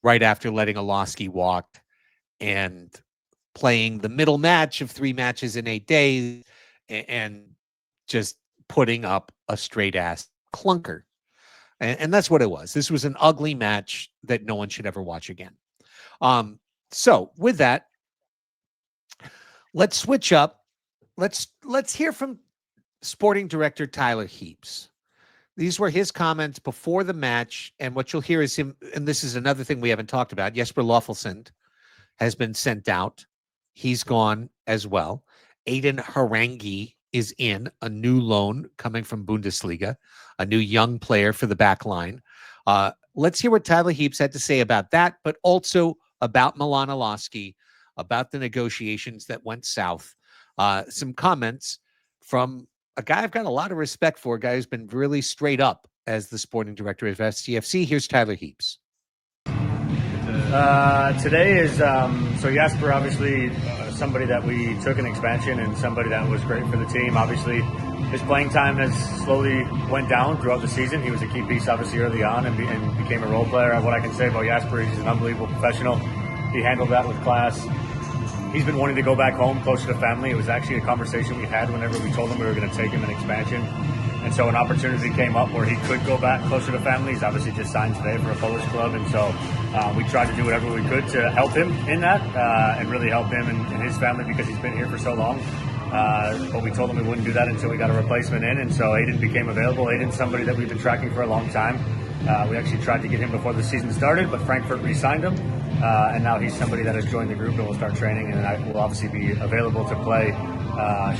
right after letting Iloski walk and playing the middle match of 3 matches in 8 days and just putting up a straight ass clunker. And that's what it was. This was an ugly match that no one should ever watch again. So with that, let's switch up. Let's hear from sporting director Tyler Heaps. These were his comments before the match, and what you'll hear is him, and this is another thing we haven't talked about. Jesper Lofelsund has been sent out. He's gone as well. Aiden Harangi is in, a new loan coming from Bundesliga, a new young player for the back line. Let's hear what Tyler Heaps had to say about that, but also about Milan Iloski, about the negotiations that went south. Some comments from a guy I've got a lot of respect for, a guy who's been really straight up as the sporting director of SDFC. Here's Tyler Heaps. Today is, so Jesper, obviously somebody that we took in expansion and somebody that was great for the team. Obviously, his playing time has slowly went down throughout the season. He was a key piece, obviously, early on and became a role player. What I can say about Jesper is he's an unbelievable professional. He handled that with class. He's been wanting to go back home, closer to family. It was actually a conversation we had whenever we told him we were going to take him in expansion. And so an opportunity came up where he could go back closer to family. He's obviously just signed today for a Polish club. And so we tried to do whatever we could to help him in that and really help him and his family because he's been here for so long. But we told him we wouldn't do that until we got a replacement in. And so Aiden became available. Aiden's somebody that we've been tracking for a long time. We actually tried to get him before the season started, but Frankfurt re-signed him. And now he's somebody that has joined the group and will start training, and I will obviously be available to play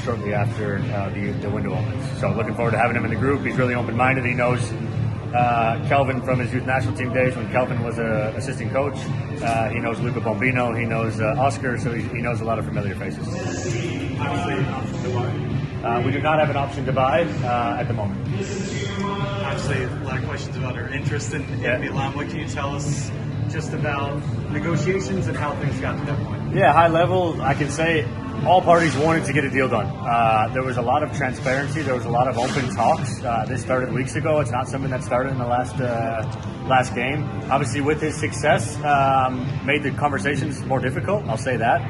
shortly after the window opens. So looking forward to having him in the group. He's really open-minded. He knows Kelvin from his youth national team days when Kelvin was an assistant coach. He knows Luca Bombino. He knows Oscar, so he knows a lot of familiar faces. We do not have an option to buy at the moment. Obviously, a lot of questions about our interest in Milan. What can you tell us just about negotiations and how things got to that point? Yeah, high level, I can say all parties wanted to get a deal done. There was a lot of transparency. There was a lot of open talks. This started weeks ago. It's not something that started in the last game. Obviously, with his success, made the conversations more difficult. I'll say that.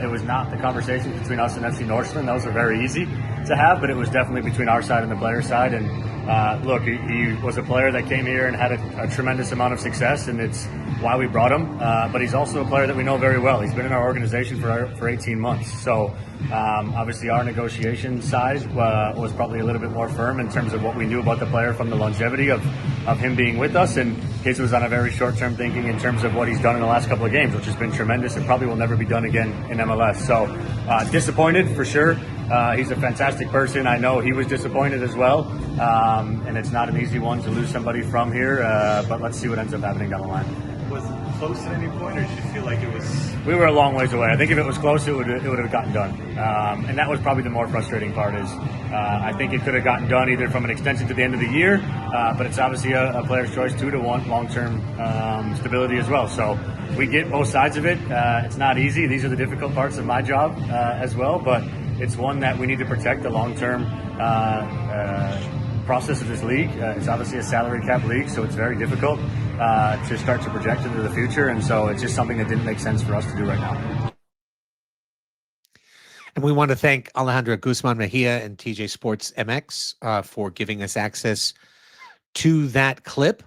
It was not the conversations between us and FC Northland. Those are very easy to have, but it was definitely between our side and the player side. And look, he was a player that came here and had a tremendous amount of success, and it's why we brought him. But he's also a player that we know very well. He's been in our organization for 18 months. So obviously our negotiation side was probably a little bit more firm in terms of what we knew about the player from the longevity of him being with us. And his was on a very short-term thinking in terms of what he's done in the last couple of games, which has been tremendous and probably will never be done again in MLS. So disappointed for sure. He's a fantastic person. I know he was disappointed as well. And it's not an easy one to lose somebody from here, but let's see what ends up happening down the line. Was it close at any point, or did you feel like it was? We were a long ways away. I think if it was close, it would have gotten done. And that was probably the more frustrating part is I think it could have gotten done either from an extension to the end of the year, but it's obviously a player's choice too to want long-term stability as well. So we get both sides of it. It's not easy. These are the difficult parts of my job as well, but it's one that we need to protect the long-term process of this league. It's obviously a salary cap league, so it's very difficult to start to project into the future, and so it's just something that didn't make sense for us to do right now. And we want to thank Alejandra Guzman Mejia and TJ Sports MX for giving us access to that clip.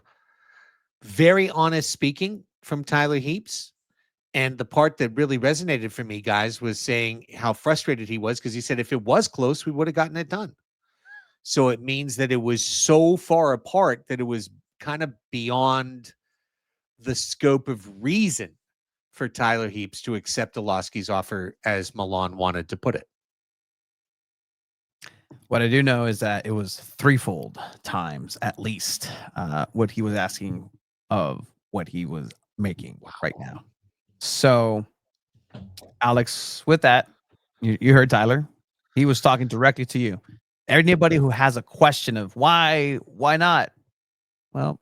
Very honest speaking from Tyler Heaps. And the part that really resonated for me, guys, was saying how frustrated he was because he said if it was close, we would have gotten it done. So it means that it was so far apart that it was kind of beyond the scope of reason for Tyler Heaps to accept Iloski's offer, as Milan wanted to put it. What I do know is that it was threefold times at least what he was asking of what he was making right now. So, Alex, with that, you heard Tyler. He was talking directly to you. Anybody who has a question of why not? Well,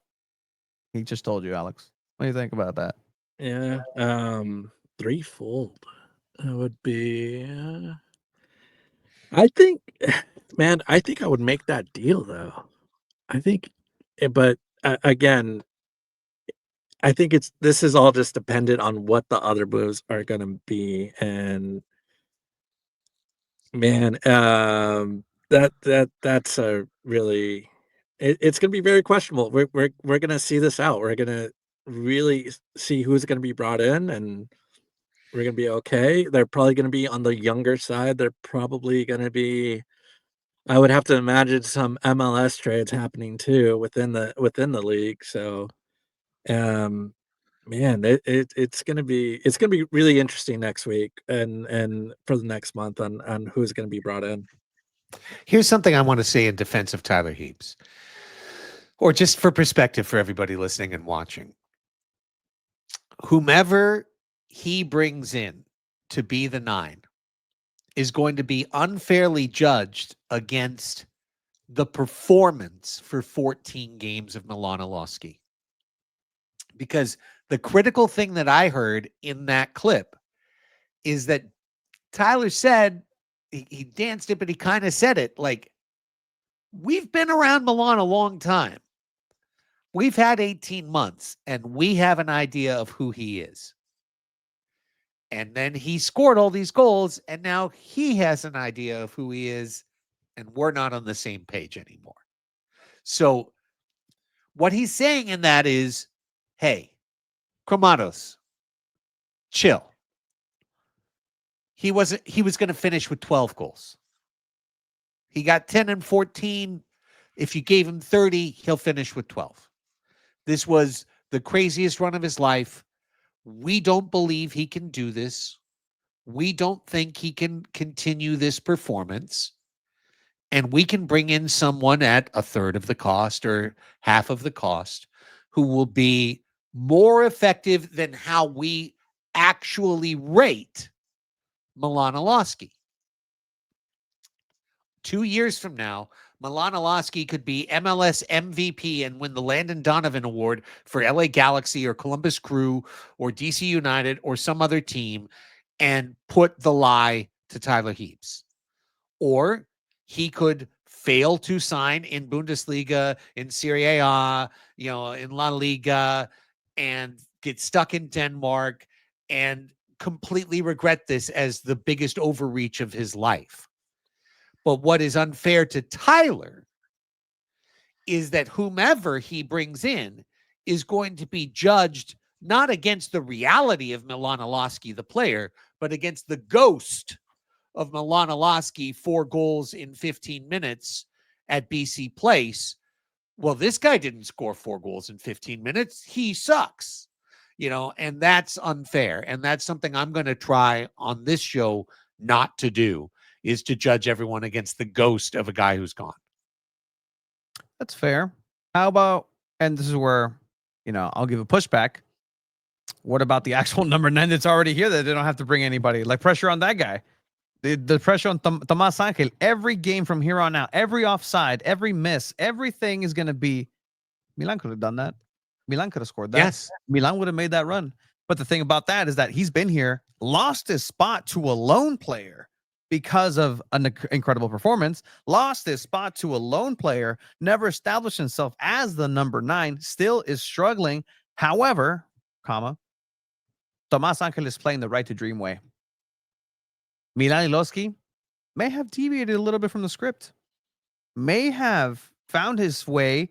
he just told you, Alex. What do you think about that? Yeah, threefold. It would be. I think, man, I think I would make that deal though. I think, but again, I think this is all just dependent on what the other moves are going to be, and man, that's a really, it's going to be very questionable. We're going to see this out. We're going to really see who's going to be brought in, and we're going to be okay. They're probably going to be on the younger side. They're probably going to be. I would have to imagine some MLS trades happening too within the league. So, um, man, it's gonna be really interesting next week and for the next month on who's gonna be brought in. Here's something I want to say in defense of Tyler Heaps, or just for perspective for everybody listening and watching. Whomever he brings in to be the 9 is going to be unfairly judged against the performance for 14 games of Milan Iloski. Because the critical thing that I heard in that clip is that Tyler said, he danced it, but he kind of said it like, we've been around Milan a long time. We've had 18 months, and we have an idea of who he is. And then he scored all these goals, and now he has an idea of who he is, and we're not on the same page anymore. So what he's saying in that is, hey, Chromatos, chill. He was going to finish with 12 goals. He got 10 and 14. If you gave him 30, he'll finish with 12. This was the craziest run of his life. We don't believe he can do this. We don't think he can continue this performance. And we can bring in someone at a third of the cost or half of the cost who will be more effective than how we actually rate Milan Iloski. 2 years from now, Milan Iloski could be MLS MVP and win the Landon Donovan Award for LA Galaxy or Columbus Crew or DC United or some other team and put the lie to Tyler Heaps. Or he could fail to sign in Bundesliga, in Serie A, in La Liga, and get stuck in Denmark and completely regret this as the biggest overreach of his life. But what is unfair to Tyler is that whomever he brings in is going to be judged not against the reality of Milan Iloski, the player, but against the ghost of Milan Iloski, 4 goals in 15 minutes at BC Place. Well, this guy didn't score 4 goals in 15 minutes. He sucks, and that's unfair. And that's something I'm going to try on this show not to do, is to judge everyone against the ghost of a guy who's gone. That's fair. How about, and this is where, I'll give a pushback. What about the actual number 9 that's already here that they don't have to bring anybody? Like, pressure on that guy. The pressure on Tomas Angel. Every game from here on out, every offside, every miss, everything is going to be, Milan could have done that. Milan could have scored that. Yes. Milan would have made that run. But the thing about that is that he's been here, lost his spot to a lone player because of an incredible performance, lost his spot to a lone player, never established himself as the number 9, still is struggling. However, Tomas Angel is playing the right to dream way. Milan Iloski may have deviated a little bit from the script, may have found his way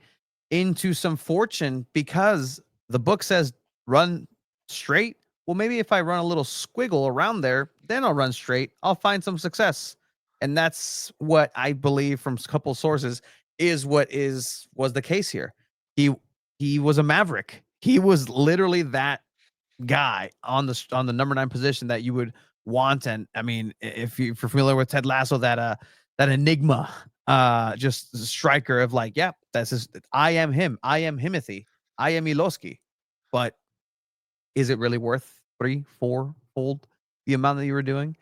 into some fortune because the book says run straight. Well, maybe if I run a little squiggle around there, then I'll run straight. I'll find some success. And that's what I believe from a couple sources was the case here. He was a maverick. He was literally that guy on the number 9 position that you would want. And I mean, if you're familiar with Ted Lasso, that enigma, just striker of like, yeah, that's his, I am him. I am Himothy. I am Iloski. But is it really worth 3-4-fold the amount that you were doing?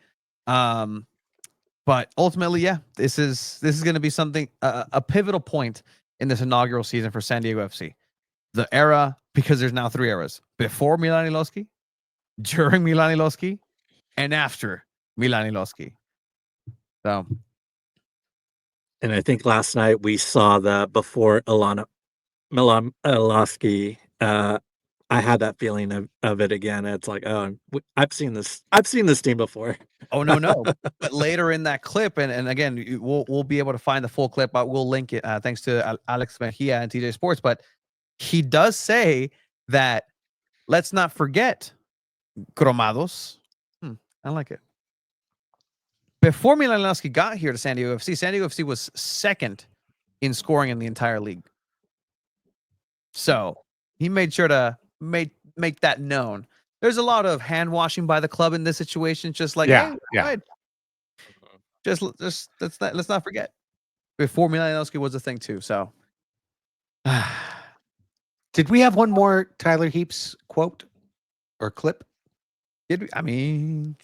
But ultimately, yeah, this is going to be something, a pivotal point in this inaugural season for San Diego FC. The era, because there's now 3 eras: before Milan Iloski, during Milan Iloski, and after Milan Iloski. So, And I think last night we saw the before Milan Iloski. I had that feeling of it again. It's like, oh, I've seen this. I've seen this team before. oh no. But later in that clip, and again, we'll be able to find the full clip. We'll link it thanks to Alex Mejia and TJ Sports. But he does say that let's not forget Cromados. I like it. Before Milan Iloski got here to SanDiego FC, SanDiego FC was second in scoring in the entire league. So he made sure to make that known. There's a lot of hand washing by the club in this situation. Just like, Yeah, hey, yeah. right. Just let's not forget. Before Milan Iloski was a thing too. So Did we have one more Tyler Heaps quote or clip? did we? I mean,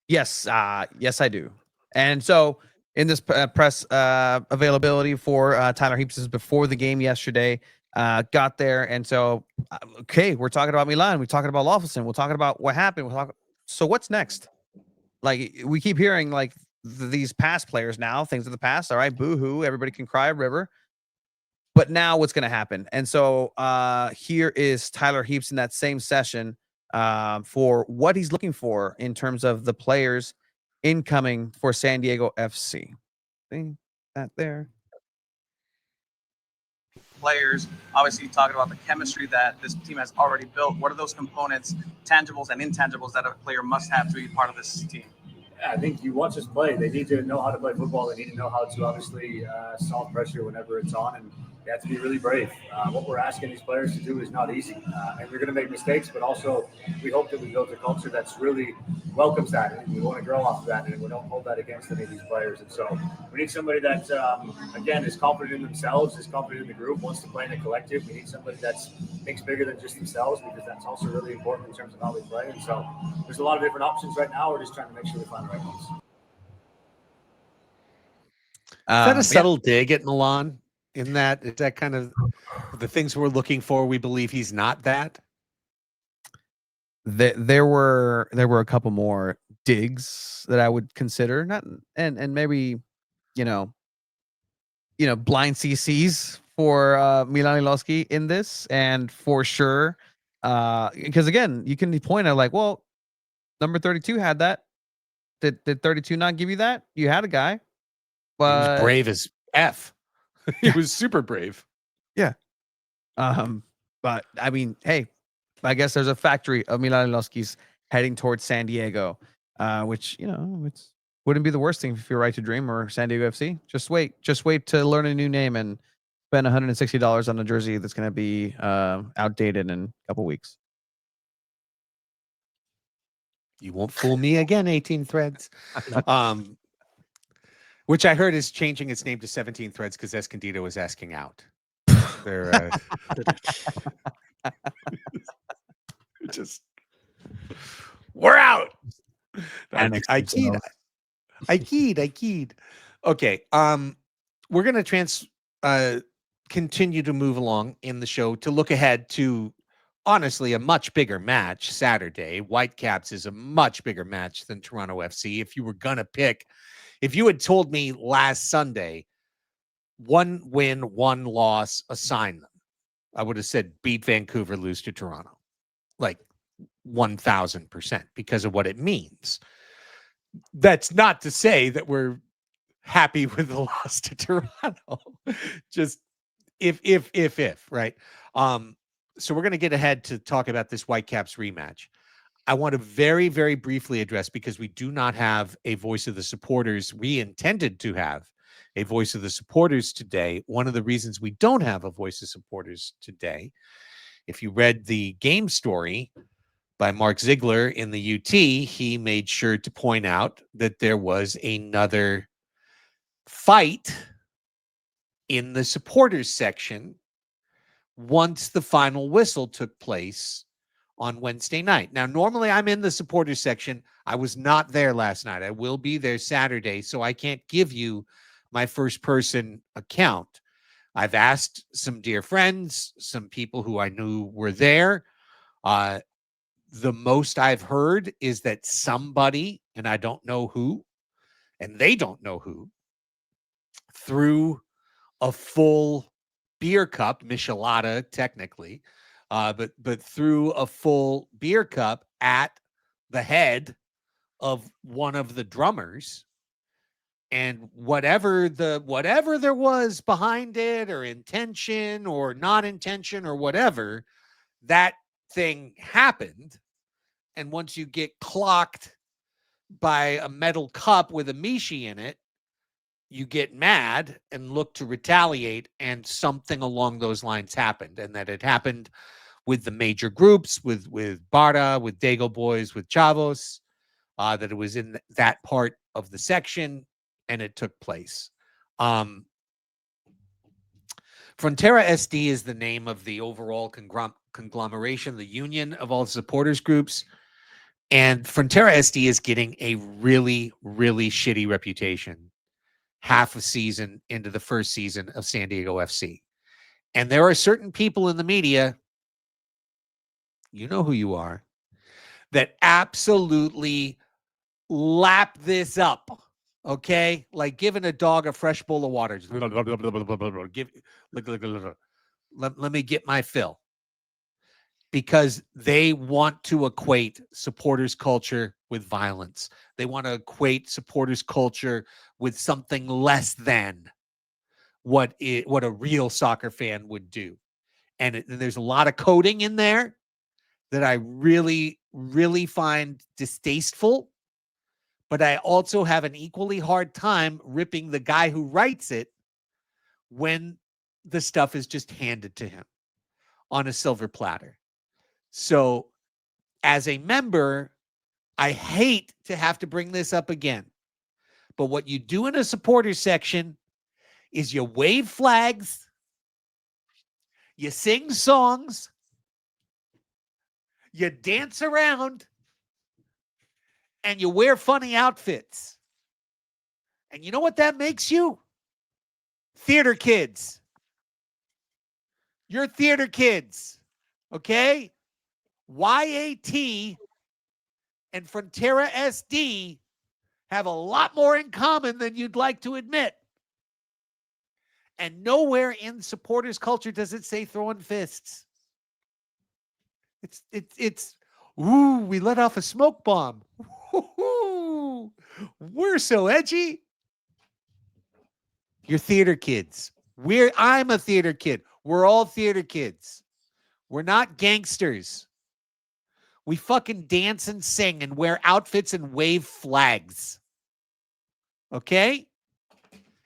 yes, yes, I do. And so in this press availability for Tyler Heaps is before the game yesterday. Got there, and so okay, we're talking about Milan, we're talking about Lawfulson, we're talking about what happened. So what's next? Like we keep hearing like these past players now, things of the past. All right, boo-hoo, everybody can cry a river. But now what's going to happen? And so here is Tyler Heaps in that same session for what he's looking for in terms of the players incoming for SanDiego FC. See that there? Players, obviously talking about the chemistry that this team has already built. What are those components, tangibles and intangibles that a player must have to be part of this team? Yeah, I think you watch us play. They need to know how to play football. They need to know how to obviously solve pressure whenever it's on, and they have to be really brave. What we're asking these players to do is not easy, and we're going to make mistakes. But also, we hope that we build a culture that's really welcomes that, and we want to grow off of that, and we don't hold that against any of these players. And so, we need somebody that, again, is confident in themselves, is confident in the group, wants to play in a collective. We need somebody that thinks bigger than just themselves, because that's also really important in terms of how they play. And so, there's a lot of different options right now. We're just trying to make sure we find the right ones. Is that a subtle dig at Milan? Is that kind of the things we're looking for? We believe he's not that. There were a couple more digs that I would consider, not and maybe blind CCs for Milan Iloski in this, and for sure because again you can point out like, well, number 32 had that. Did 32 not give you that? You had a guy, but He was brave as F. He was super brave. Yeah. But I mean, hey, I guess there's a factory of Milan Iloski's heading towards SanDiego, which it's wouldn't be the worst thing if you're Right to Dream or SanDiego FC. Just wait to learn a new name and spend $160 on a jersey that's going to be outdated in a couple weeks. You won't fool me again, 18 Threads. Which I heard is changing its name to 17 Threads because Escondido was asking out. They're just we're out. I keyed. Okay. We're gonna continue to move along in the show to look ahead to honestly a much bigger match Saturday. Whitecaps is a much bigger match than Toronto FC. If you had told me last Sunday, 1 win, 1 loss, assign them, I would have said beat Vancouver, lose to Toronto, like 1,000%, because of what it means. That's not to say that we're happy with the loss to Toronto. Just if, right? So we're going to get ahead to talk about this Whitecaps rematch. I want to very, very briefly address, because we do not have a voice of the supporters. We intended to have a voice of the supporters today. One of the reasons we don't have a voice of supporters today, if you read the game story by Mark Ziegler in the UT, he made sure to point out that there was another fight in the supporters section once the final whistle took place on Wednesday night. Now, normally I'm in the supporters section. I was not there last night. I will be there Saturday, so I can't give you my first-person account. I've asked some dear friends, some people who I knew were there. the most I've heard is that somebody, and I don't know who, and they don't know who, threw a full beer cup, Michelada technically, but threw a full beer cup at the head of one of the drummers, and whatever there was behind it, or intention or not intention or whatever, that thing happened. And once you get clocked by a metal cup with a Mishi in it, you get mad and look to retaliate, and something along those lines happened. And that it happened with the major groups, with Barra, with Dago Boys, with Chavos, that it was in that part of the section, and it took place. Frontera SD is the name of the overall conglomeration, the union of all the supporters groups. And Frontera SD is getting a really, really shitty reputation half a season into the first season of San Diego FC. And there are certain people in the media, you know who you are, that absolutely lap this up. Okay? Like giving a dog a fresh bowl of water. Just let me get my fill. Because they want to equate supporters culture with violence. They want to equate supporters culture with something less than what a real soccer fan would do. And there's a lot of coding in there that I really, really find distasteful. But I also have an equally hard time ripping the guy who writes it when the stuff is just handed to him on a silver platter. So as a member, I hate to have to bring this up again. But what you do in a supporter section is you wave flags, you sing songs, you dance around, and you wear funny outfits. And you know what that makes you? Theater kids. You're theater kids. Okay? YAT and Frontera SD have a lot more in common than you'd like to admit. And nowhere in supporters culture does it say throwing fists. It's ooh, we let off a smoke bomb. Ooh, we're so edgy. You're theater kids. I'm a theater kid. We're all theater kids. We're not gangsters. We fucking dance and sing and wear outfits and wave flags. Okay?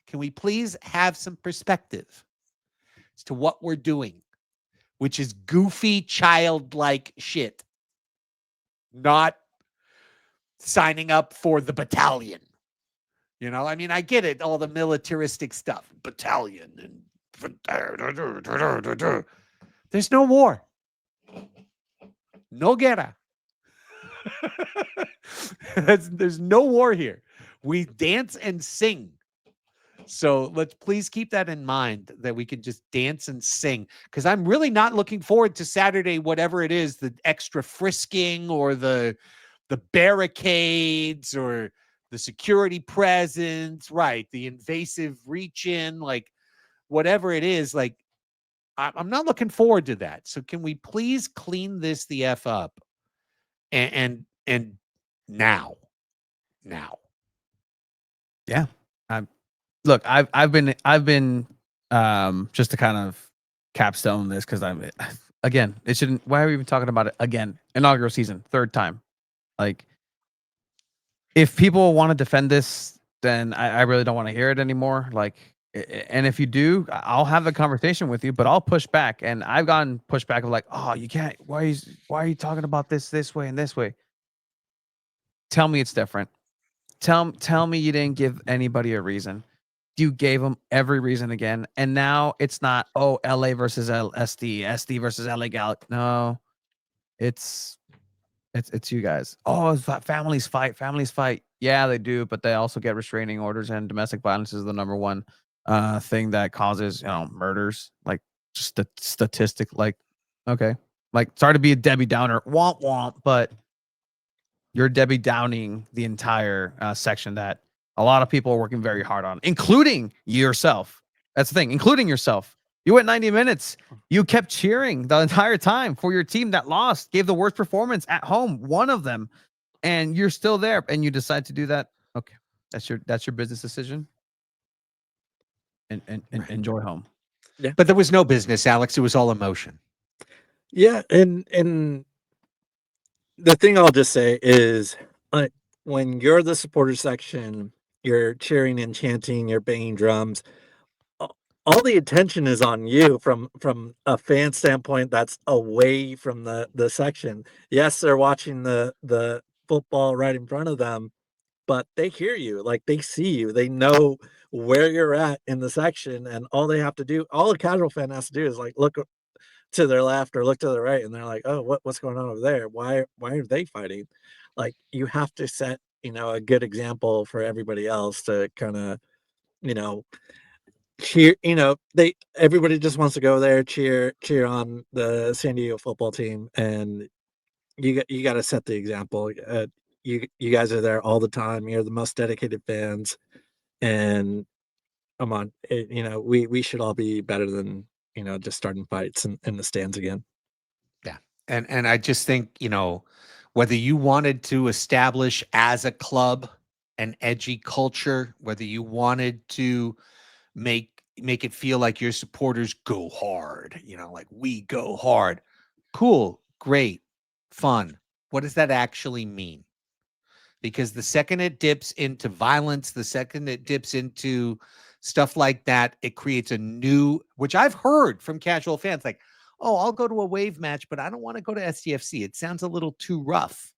Can we please have some perspective as to what we're doing, which is goofy, childlike shit, not signing up for the battalion. You know, I mean, I get it, all the militaristic stuff, battalion, and there's no war. No guerra. There's no war here. We dance and sing. So let's please keep that in mind, that we can just dance and sing. Because I'm really not looking forward to Saturday, whatever it is, the extra frisking or the barricades or the security presence, right? The invasive reach in, like whatever it is, like I'm not looking forward to that. So can we please clean this the F up? And now. Yeah. Look, I've been just to kind of capstone this, because again, it shouldn't, why are we even talking about it again? Inaugural season, third time. Like, if people want to defend this, then I really don't want to hear it anymore. Like, and if you do, I'll have a conversation with you, but I'll push back. And I've gotten pushback of like, oh, you can't, why are you talking about this way and this way? Tell me it's different. Tell me you didn't give anybody a reason. You gave them every reason again. And now it's not, oh, LA versus SD versus LA Gal. No, it's you guys. Oh, families fight. Yeah, they do, but they also get restraining orders, and domestic violence is the number one thing that causes, murders. Like, just the statistic. Like, okay, Like, sorry to be a Debbie Downer, womp womp, but you're Debbie Downing the entire section that a lot of people are working very hard on, including yourself. That's the thing, including yourself. You went 90 minutes. You kept cheering the entire time for your team that lost, gave the worst performance at home, one of them, and you're still there, and you decide to do that. Okay, that's your business decision. And Right. enjoy home. But there was no business, Alex. It was all emotion. Yeah, and the thing I'll just say is, when you're the supporter section, you're cheering and chanting, you're banging drums. All the attention is on you from a fan standpoint that's away from the section. Yes, they're watching the football right in front of them, but they hear you, like they see you, they know where you're at in the section, and all a casual fan has to do is like look to their left or look to the right, and they're like, oh, what's going on over there? Why are they fighting? Like, you have to set, a good example for everybody else to kind of, cheer. Everybody just wants to go there, cheer on the San Diego football team, and you got to set the example. You guys are there all the time. You're the most dedicated fans, and come on, we should all be better than just starting fights in the stands again. Yeah. And I just think, whether you wanted to establish as a club an edgy culture, whether you wanted to make it feel like your supporters go hard, like we go hard. Cool, great, fun. What does that actually mean? Because the second it dips into violence, the second it dips into stuff like that, it creates a new, which I've heard from casual fans, like, oh, I'll go to a wave match, but I don't want to go to SDFC. It sounds a little too rough.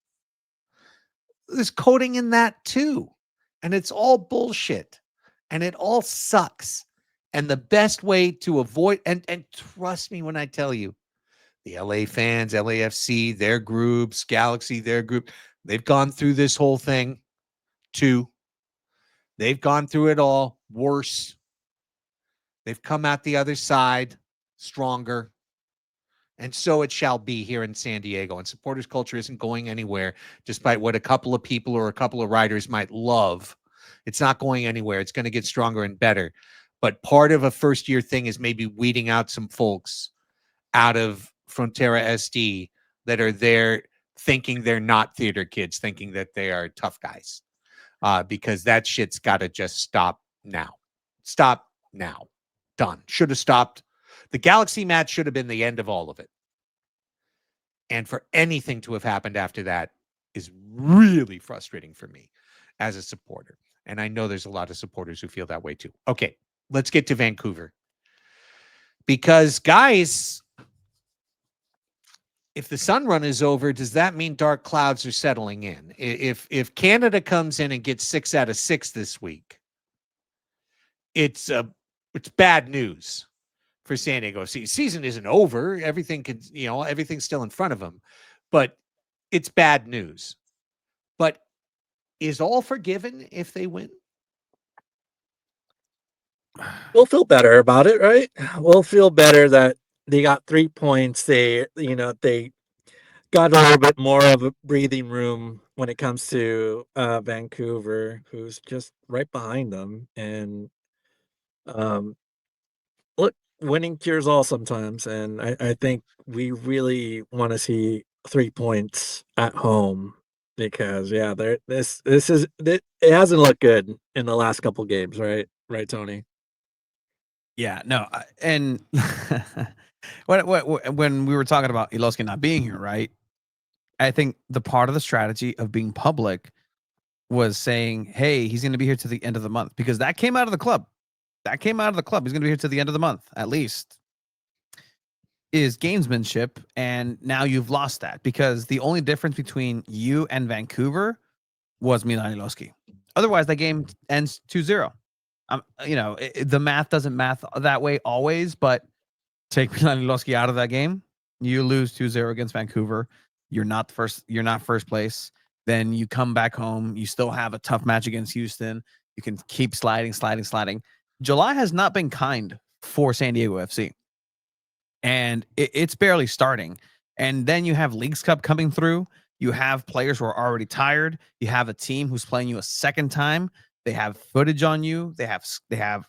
There's coding in that too. And it's all bullshit. And it all sucks. And the best way to avoid, and trust me when I tell you, the LA fans, LAFC, their groups, Galaxy, their group, they've gone through this whole thing too. They've gone through it all worse. They've come out the other side stronger. And so it shall be here in San Diego. And supporters culture isn't going anywhere, despite what a couple of people or a couple of writers might love. It's not going anywhere. It's going to get stronger and better. But part of a first-year thing is maybe weeding out some folks out of Frontera SD that are there thinking they're not theater kids, thinking that they are tough guys. Because that shit's got to just stop now. Stop now. Done. Should have stopped. The Galaxy match should have been the end of all of it. And for anything to have happened after that is really frustrating for me as a supporter. And I know there's a lot of supporters who feel that way too. Okay, let's get to Vancouver. Because, guys, if the sun run is over, does that mean dark clouds are settling in? If Canada comes in and gets 6 out of 6 this week, it's bad news for San Diego. Season isn't over. Everything's still in front of them, but it's bad news. But is all forgiven if they win? We'll feel better about it, right? We'll feel better that they got 3 points. They got a little bit more of a breathing room when it comes to Vancouver, who's just right behind them. And look, winning cures all sometimes, and I think we really want to see 3 points at home because it hasn't looked good in the last couple games, right? Right, Tony? Yeah, no, and when we were talking about Iloski not being here, right? I think the part of the strategy of being public was saying, "Hey, he's going to be here to the end of the month," because that came out of the club. He's going to be here to the end of the month, at least. Is gamesmanship, and now you've lost that because the only difference between you and Vancouver was Milan Iloski. Otherwise, that game ends 2-0. The math doesn't math that way always, but take Milan Iloski out of that game, you lose 2-0 against Vancouver. You're not first place. Then you come back home. You still have a tough match against Houston. You can keep sliding. July has not been kind for San Diego FC. And it's barely starting. And then you have Leagues Cup coming through. You have players who are already tired. You have a team who's playing you a second time. They have footage on you. They have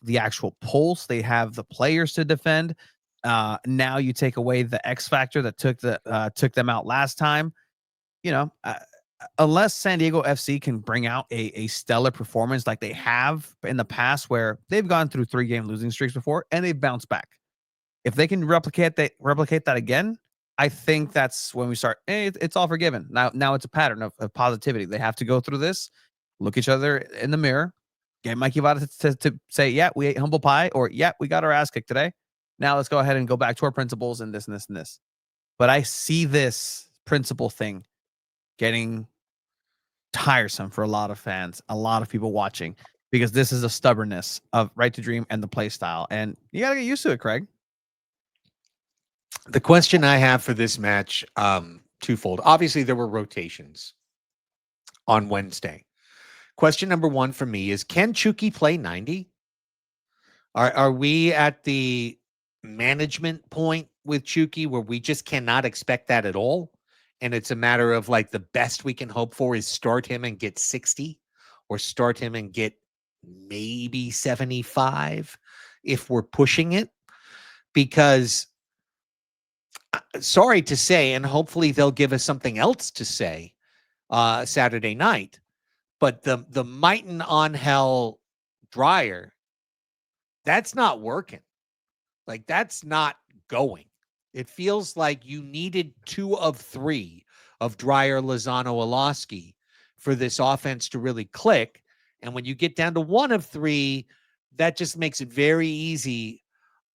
the actual pulse. They have the players to defend. Now you take away the X factor that took them out last time. Unless San Diego FC can bring out a stellar performance like they have in the past, where they've gone through 3-game losing streaks before and they've bounced back. If they can replicate that again, I think that's when we start. It's all forgiven. Now it's a pattern of positivity. They have to go through this, look each other in the mirror, get Mikey Vada to say, yeah, we ate humble pie, or yeah, we got our ass kicked today. Now let's go ahead and go back to our principles and this and this and this. But I see this principle thing getting tiresome for a lot of fans, a lot of people watching, because this is a stubbornness of Right to Dream and the play style. And you got to get used to it, Craig. The question I have for this match, twofold. Obviously, there were rotations on Wednesday. Question number one for me is, can Chucky play 90? Are we at the management point with Chucky where we just cannot expect that at all? And it's a matter of like the best we can hope for is start him and get 60, or start him and get maybe 75 if we're pushing it. Because sorry to say, and hopefully they'll give us something else to say Saturday night, but the Mighton on Hell Dryer, that's not working. Like, that's not going. It feels like you needed 2 of 3 of Dryer, Lozano, Iloski for this offense to really click. And when you get down to 1 of 3, that just makes it very easy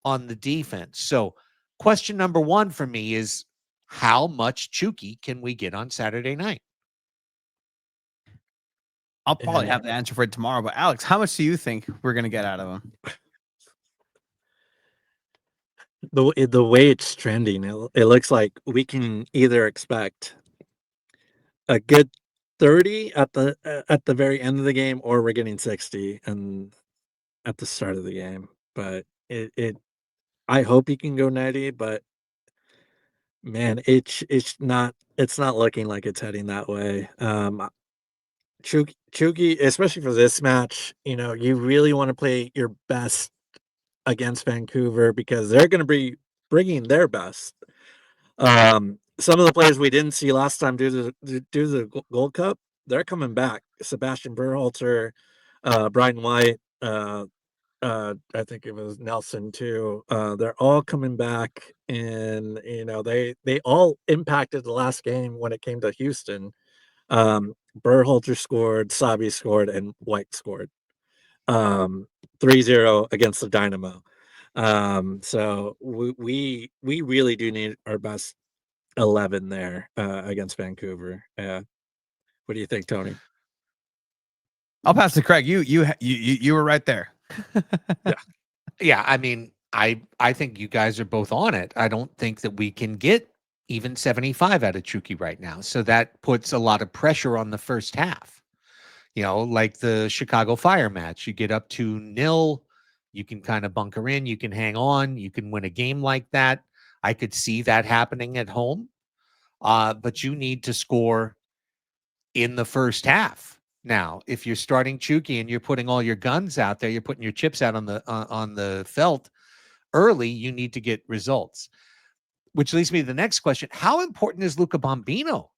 on the defense. So question number one for me is, how much Chucky can we get on Saturday night? I'll probably have the answer for it tomorrow. But Alex, how much do you think we're going to get out of him? The way it's trending, it looks like we can either expect a good 30 at the very end of the game, or we're getting 60 and at the start of the game. But I hope he can go 90, but man, it's not looking like it's heading that way. Chucky, especially for this match, you really want to play your best against Vancouver, because they're going to be bringing their best. Some of the players we didn't see last time due to the Gold Cup, they're coming back. Sebastian Berhalter, Brian White, I think it was Nelson too. They're all coming back, and they all impacted the last game when it came to Houston. Berhalter scored, Sabi scored, and White scored. 3-0 against the Dynamo. So we really do need our best 11 there against Vancouver. What do you think, Tony? I'll pass to Craig. You were right there. Yeah. I mean, I think you guys are both on it. I don't think that we can get even 75 out of Chucky right now. So that puts a lot of pressure on the first half. Like the Chicago Fire match, you get up 2-0, you can kind of bunker in, you can hang on, you can win a game like that. I could see that happening at home. But you need to score in the first half. Now, if you're starting Chucky and you're putting all your guns out there, you're putting your chips out on the felt early, you need to get results. Which leads me to the next question. How important is Luca Bombino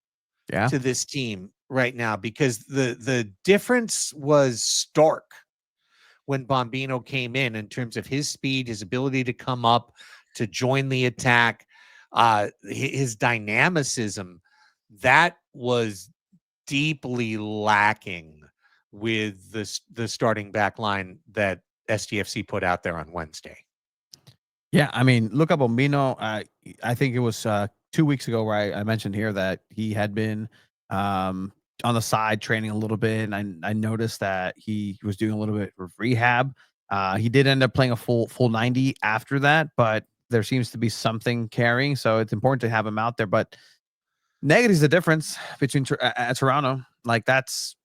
to this team right now? Because the difference was stark when Bombino came in terms of his speed, his ability to come up, to join the attack, his dynamicism. That was deeply lacking with the starting back line that SDFC put out there on Wednesday. Yeah, I mean, look up Bombino. I think it was 2 weeks ago where I mentioned here that he had been on the side training a little bit, and I noticed that he was doing a little bit of rehab. He did end up playing a full 90 after that, but there seems to be something carrying, so it's important to have him out there. But negative is the difference between Toronto. Like that's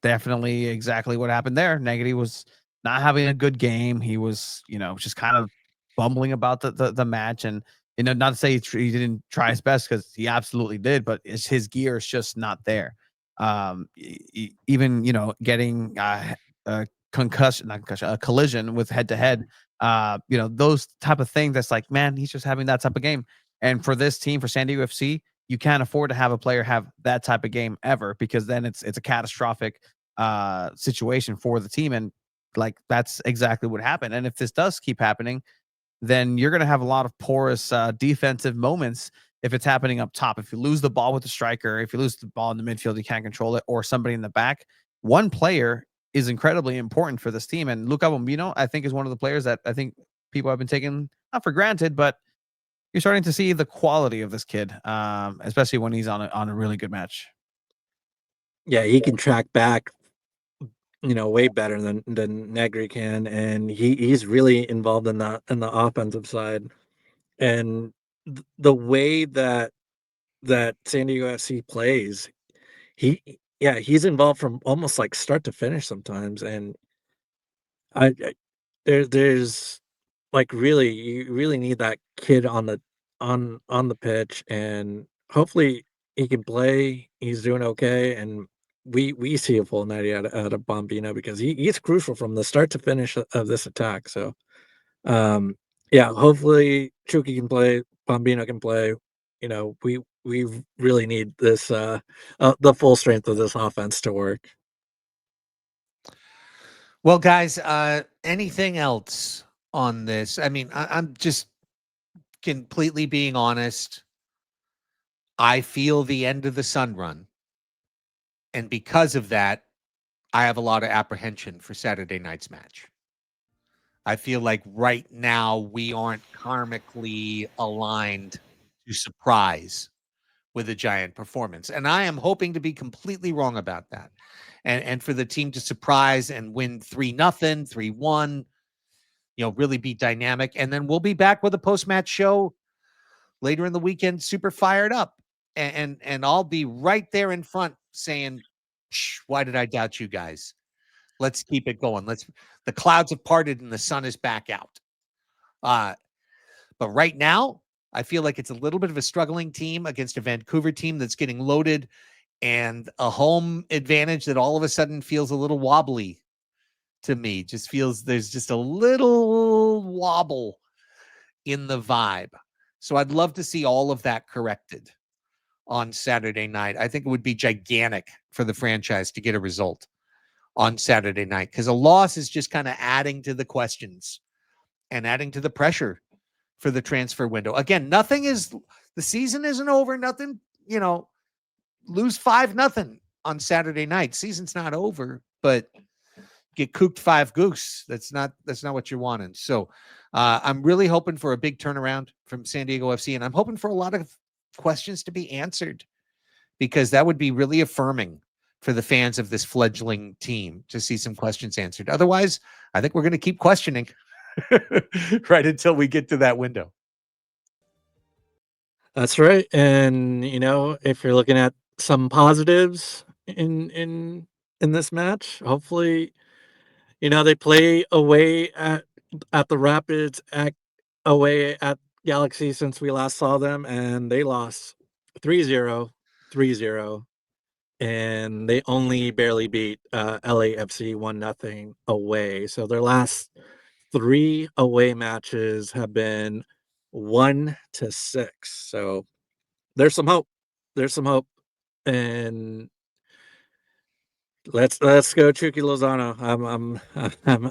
definitely exactly what happened there. Negative was not having a good game. He was, just kind of bumbling about the match, and not to say he didn't try his best, because he absolutely did, but his gear is just not there. Even getting a concussion, not concussion, a collision with head to head. Those type of things. That's like, man, he's just having that type of game. And for this team, for San Diego FC, you can't afford to have a player have that type of game ever, because then it's a catastrophic situation for the team. And like, that's exactly what happened. And if this does keep happening, then you're going to have a lot of porous defensive moments if it's happening up top. If you lose the ball with the striker, if you lose the ball in the midfield, you can't control it, or somebody in the back, one player is incredibly important for this team. And Luca Bombino, I think, is one of the players that I think people have been taking, not for granted, but you're starting to see the quality of this kid, especially when he's on a really good match. Yeah, he can track back, way better than Negri can, and he's really involved in the offensive side. And the way that San Diego FC plays, he's involved from almost like start to finish sometimes. And there's like, really, you really need that kid on the pitch, and hopefully he can play. He's doing okay, and we see a full 90 out of Bombino, because he's crucial from the start to finish of this attack. So yeah, hopefully Chucky can play, Bombino can play. We really need this the full strength of this offense to work. Well, guys, anything else on this? I mean, I'm just completely being honest. I feel the end of the Sun run. And because of that, I have a lot of apprehension for Saturday night's match. I feel like right now we aren't karmically aligned to surprise with a giant performance. And I am hoping to be completely wrong about that. And for the team to surprise and win 3-0, 3-1, really be dynamic. And then we'll be back with a post-match show later in the weekend, super fired up. And I'll be right there in front saying, why did I doubt you guys? Let's keep it going. The clouds have parted and the sun is back out. But right now, I feel like it's a little bit of a struggling team against a Vancouver team that's getting loaded, and a home advantage that all of a sudden feels a little wobbly to me. Just feels there's just a little wobble in the vibe. So I'd love to see all of that corrected on Saturday night. I think it would be gigantic for the franchise to get a result on Saturday night, because a loss is just kind of adding to the questions and adding to the pressure for the transfer window. Again, the season isn't over. Nothing, lose 5-0 on Saturday night. Season's not over, but get cooked 5 goose. That's not what you're wanting. So I'm really hoping for a big turnaround from San Diego FC, and I'm hoping for a lot of questions to be answered, because that would be really affirming for the fans of this fledgling team to see some questions answered. Otherwise, I think we're going to keep questioning right until we get to that window. That's right. And if you're looking at some positives in this match, hopefully, they play away at the Rapids, away at Galaxy since we last saw them, and they lost 3-0, 3-0, and they only barely beat LAFC 1-0 away. So their last 3 away matches have been 1-6. So there's some hope. There's some hope. And let's go Chucky Lozano.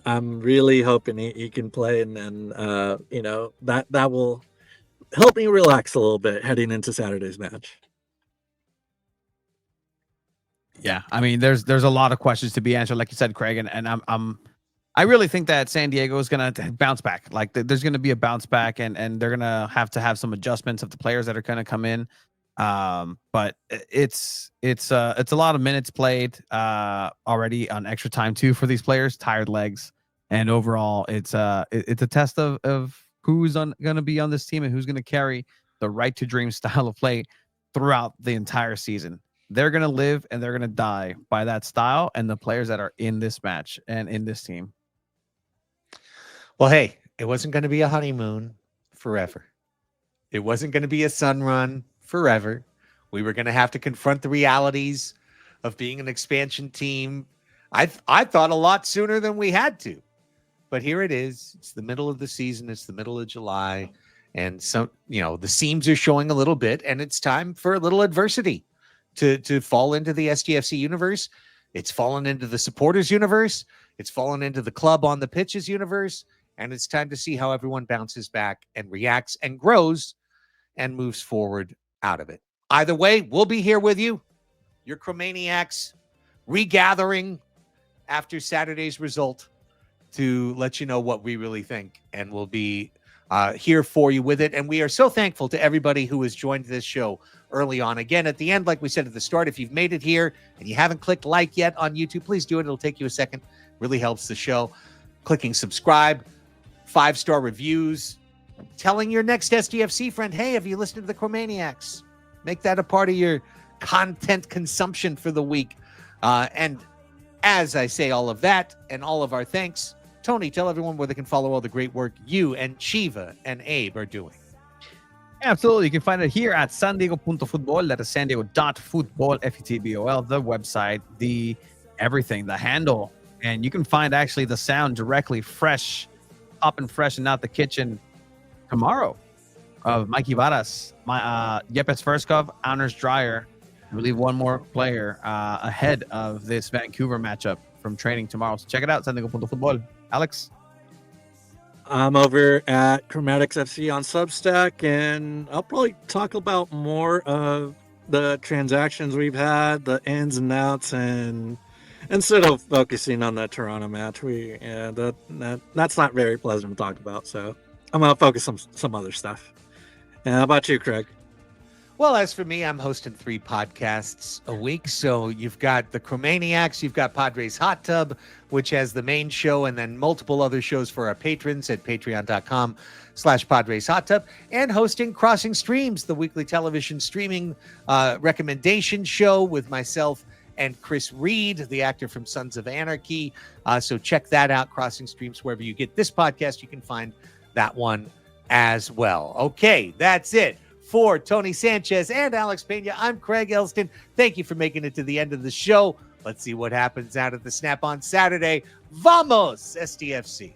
I'm really hoping he can play, and then that will help me relax a little bit heading into Saturday's match. Yeah, I mean, there's a lot of questions to be answered, like you said, Craig, and I really think that San Diego is gonna bounce back. Like, there's gonna be a bounce back, and they're gonna have some adjustments of the players that are gonna come in. But it's a lot of minutes played already on extra time too for these players, tired legs, and overall it's a test of who's gonna be on this team and who's gonna carry the right to dream style of play throughout the entire season. They're going to live and they're going to die by that style and the players that are in this match and in this team. Well, hey, it wasn't going to be a honeymoon forever. It wasn't going to be a sun run forever. We were going to have to confront the realities of being an expansion team. I thought a lot sooner than we had to. But here it is. It's the middle of the season. It's the middle of July. And so, the seams are showing a little bit, and it's time for a little adversity to fall into the SDFC universe. It's fallen into the supporters universe. It's fallen into the club on the pitches universe. And it's time to see how everyone bounces back and reacts and grows and moves forward out of it. Either way, we'll be here with you. Your Chromaniacs regathering after Saturday's result to let you know what we really think. And we'll be here for you with it. And we are so thankful to everybody who has joined this show early on. Again, at the end, like we said at the start, if you've made it here and you haven't clicked like yet on YouTube, please do it. It'll take you a second. Really helps the show. Clicking subscribe, 5-star reviews, telling your next SDFC friend, hey, have you listened to the Chromaniacs? Make that a part of your content consumption for the week. And as I say all of that and all of our thanks, Tony, tell everyone where they can follow all the great work you and Chiva and Abe are doing. Absolutely. You can find it here at SanDiego.Futbol. That is SanDiego.Futbol, F-U-T-B-O-L, the website, the everything, the handle. And you can find actually the sound directly fresh, up and fresh and out the kitchen tomorrow of Mikey Varas, Yepes Verskov, Anders Dreyer. I believe one more player ahead of this Vancouver matchup from training tomorrow. So check it out, SanDiego.Futbol. Alex? I'm over at Chromatics FC on Substack, and I'll probably talk about more of the transactions we've had, the ins and outs, and instead of focusing on the Toronto match, that's not very pleasant to talk about. So I'm gonna focus on some other stuff. And how about you, Craig? Well, as for me, I'm hosting 3 podcasts a week. So you've got the Chromaniacs, you've got Padres Hot Tub, which has the main show, and then multiple other shows for our patrons at patreon.com/Padres Hot Tub, and hosting Crossing Streams, the weekly television streaming recommendation show with myself and Chris Reed, the actor from Sons of Anarchy. So check that out, Crossing Streams, wherever you get this podcast, you can find that one as well. Okay, that's it. For Tony Sanchez and Alex Pena, I'm Craig Elston. Thank you for making it to the end of the show. Let's see what happens out at the Snap on Saturday. Vamos, SDFC.